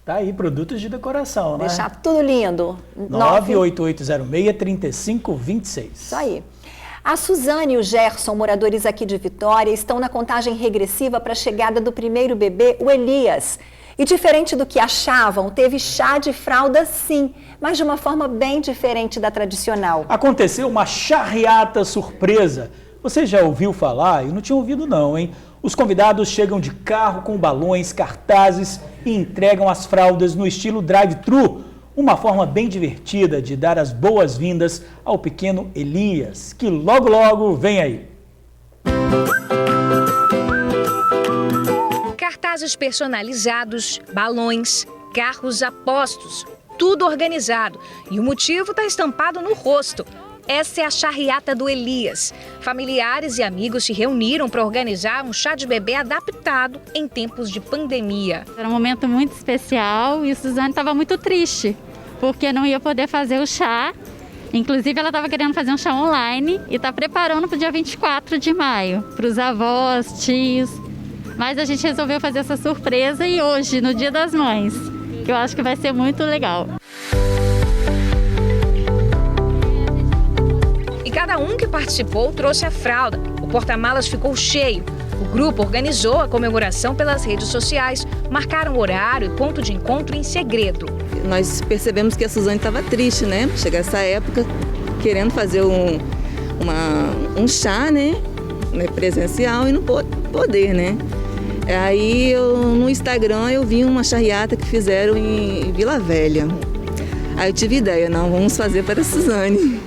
Tá aí, produtos de decoração, né? Deixar tudo lindo. 98806-3526. Isso aí. A Suzane e o Gerson, moradores aqui de Vitória, estão na contagem regressiva para a chegada do primeiro bebê, o Elias. E diferente do que achavam, teve chá de fralda sim, mas de uma forma bem diferente da tradicional. Aconteceu uma charreata surpresa. Você já ouviu falar? Eu não tinha ouvido não, hein? Os convidados chegam de carro com balões, cartazes e entregam as fraldas no estilo drive-thru. Uma forma bem divertida de dar as boas-vindas ao pequeno Elias, que logo logo vem aí. Cartazes personalizados, balões, carros a postos, tudo organizado. E o motivo está estampado no rosto. Essa é a charreata do Elias. Familiares e amigos se reuniram para organizar um chá de bebê adaptado em tempos de pandemia. Era um momento muito especial e Suzane estava muito triste, porque não ia poder fazer o chá. Inclusive, ela estava querendo fazer um chá online e está preparando para o dia 24 de maio, para os avós, tios. Mas a gente resolveu fazer essa surpresa e hoje, no Dia das Mães, que eu acho que vai ser muito legal. E cada um que participou trouxe a fralda. O porta-malas ficou cheio. O grupo organizou a comemoração pelas redes sociais, marcaram horário e ponto de encontro em segredo. Nós percebemos que a Suzane estava triste, né? Chegar essa época, querendo fazer um chá, né? Presencial e não poder, né? Aí no Instagram eu vi uma charreata que fizeram em Vila Velha. Aí eu tive ideia, não, vamos fazer para a Suzane.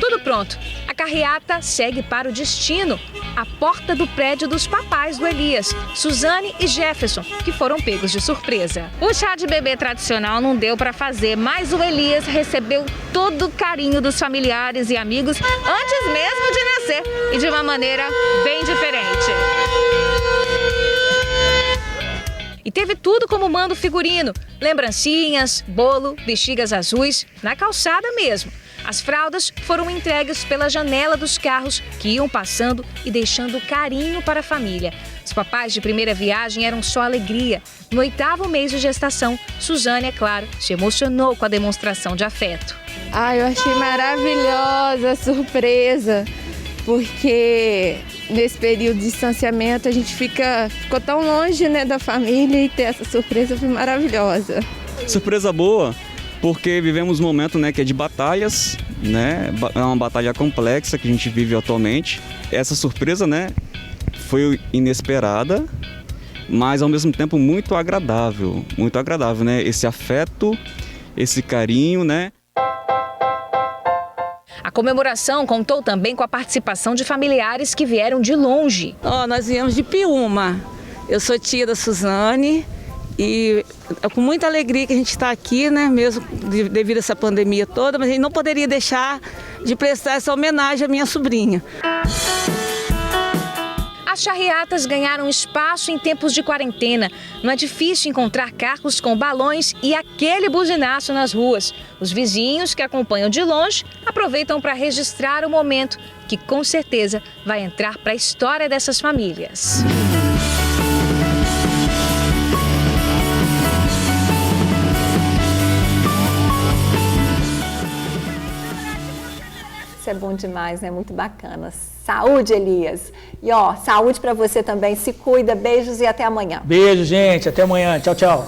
Tudo pronto. A carreata segue para o destino, a porta do prédio dos papais do Elias, Suzane e Jefferson, que foram pegos de surpresa. O chá de bebê tradicional não deu para fazer, mas o Elias recebeu todo o carinho dos familiares e amigos antes mesmo de nascer e de uma maneira bem diferente. E teve tudo como manda o figurino, lembrancinhas, bolo, bexigas azuis, na calçada mesmo. As fraldas foram entregues pela janela dos carros que iam passando e deixando carinho para a família. Os papais de primeira viagem eram só alegria. No 8º mês de gestação, Suzane, é claro, se emocionou com a demonstração de afeto. Eu achei maravilhosa a surpresa, porque nesse período de distanciamento a gente ficou tão longe, né, da família, e ter essa surpresa foi maravilhosa. Surpresa boa, porque vivemos um momento, né, que é de batalhas, né? É uma batalha complexa que a gente vive atualmente. Essa surpresa, né, foi inesperada, mas ao mesmo tempo muito agradável, né? Esse afeto, esse carinho, né? A comemoração contou também com a participação de familiares que vieram de longe. Nós viemos de Piúma. Eu sou tia da Suzane. E é com muita alegria que a gente está aqui, né, mesmo devido a essa pandemia toda, mas a gente não poderia deixar de prestar essa homenagem à minha sobrinha. As charreatas ganharam espaço em tempos de quarentena. Não é difícil encontrar carros com balões e aquele buzinaço nas ruas. Os vizinhos que acompanham de longe aproveitam para registrar o momento, que com certeza vai entrar para a história dessas famílias. Isso é bom demais, né? Muito bacana. Saúde, Elias. E saúde para você também. Se cuida. Beijos e até amanhã. Beijo, gente. Até amanhã. Tchau, tchau.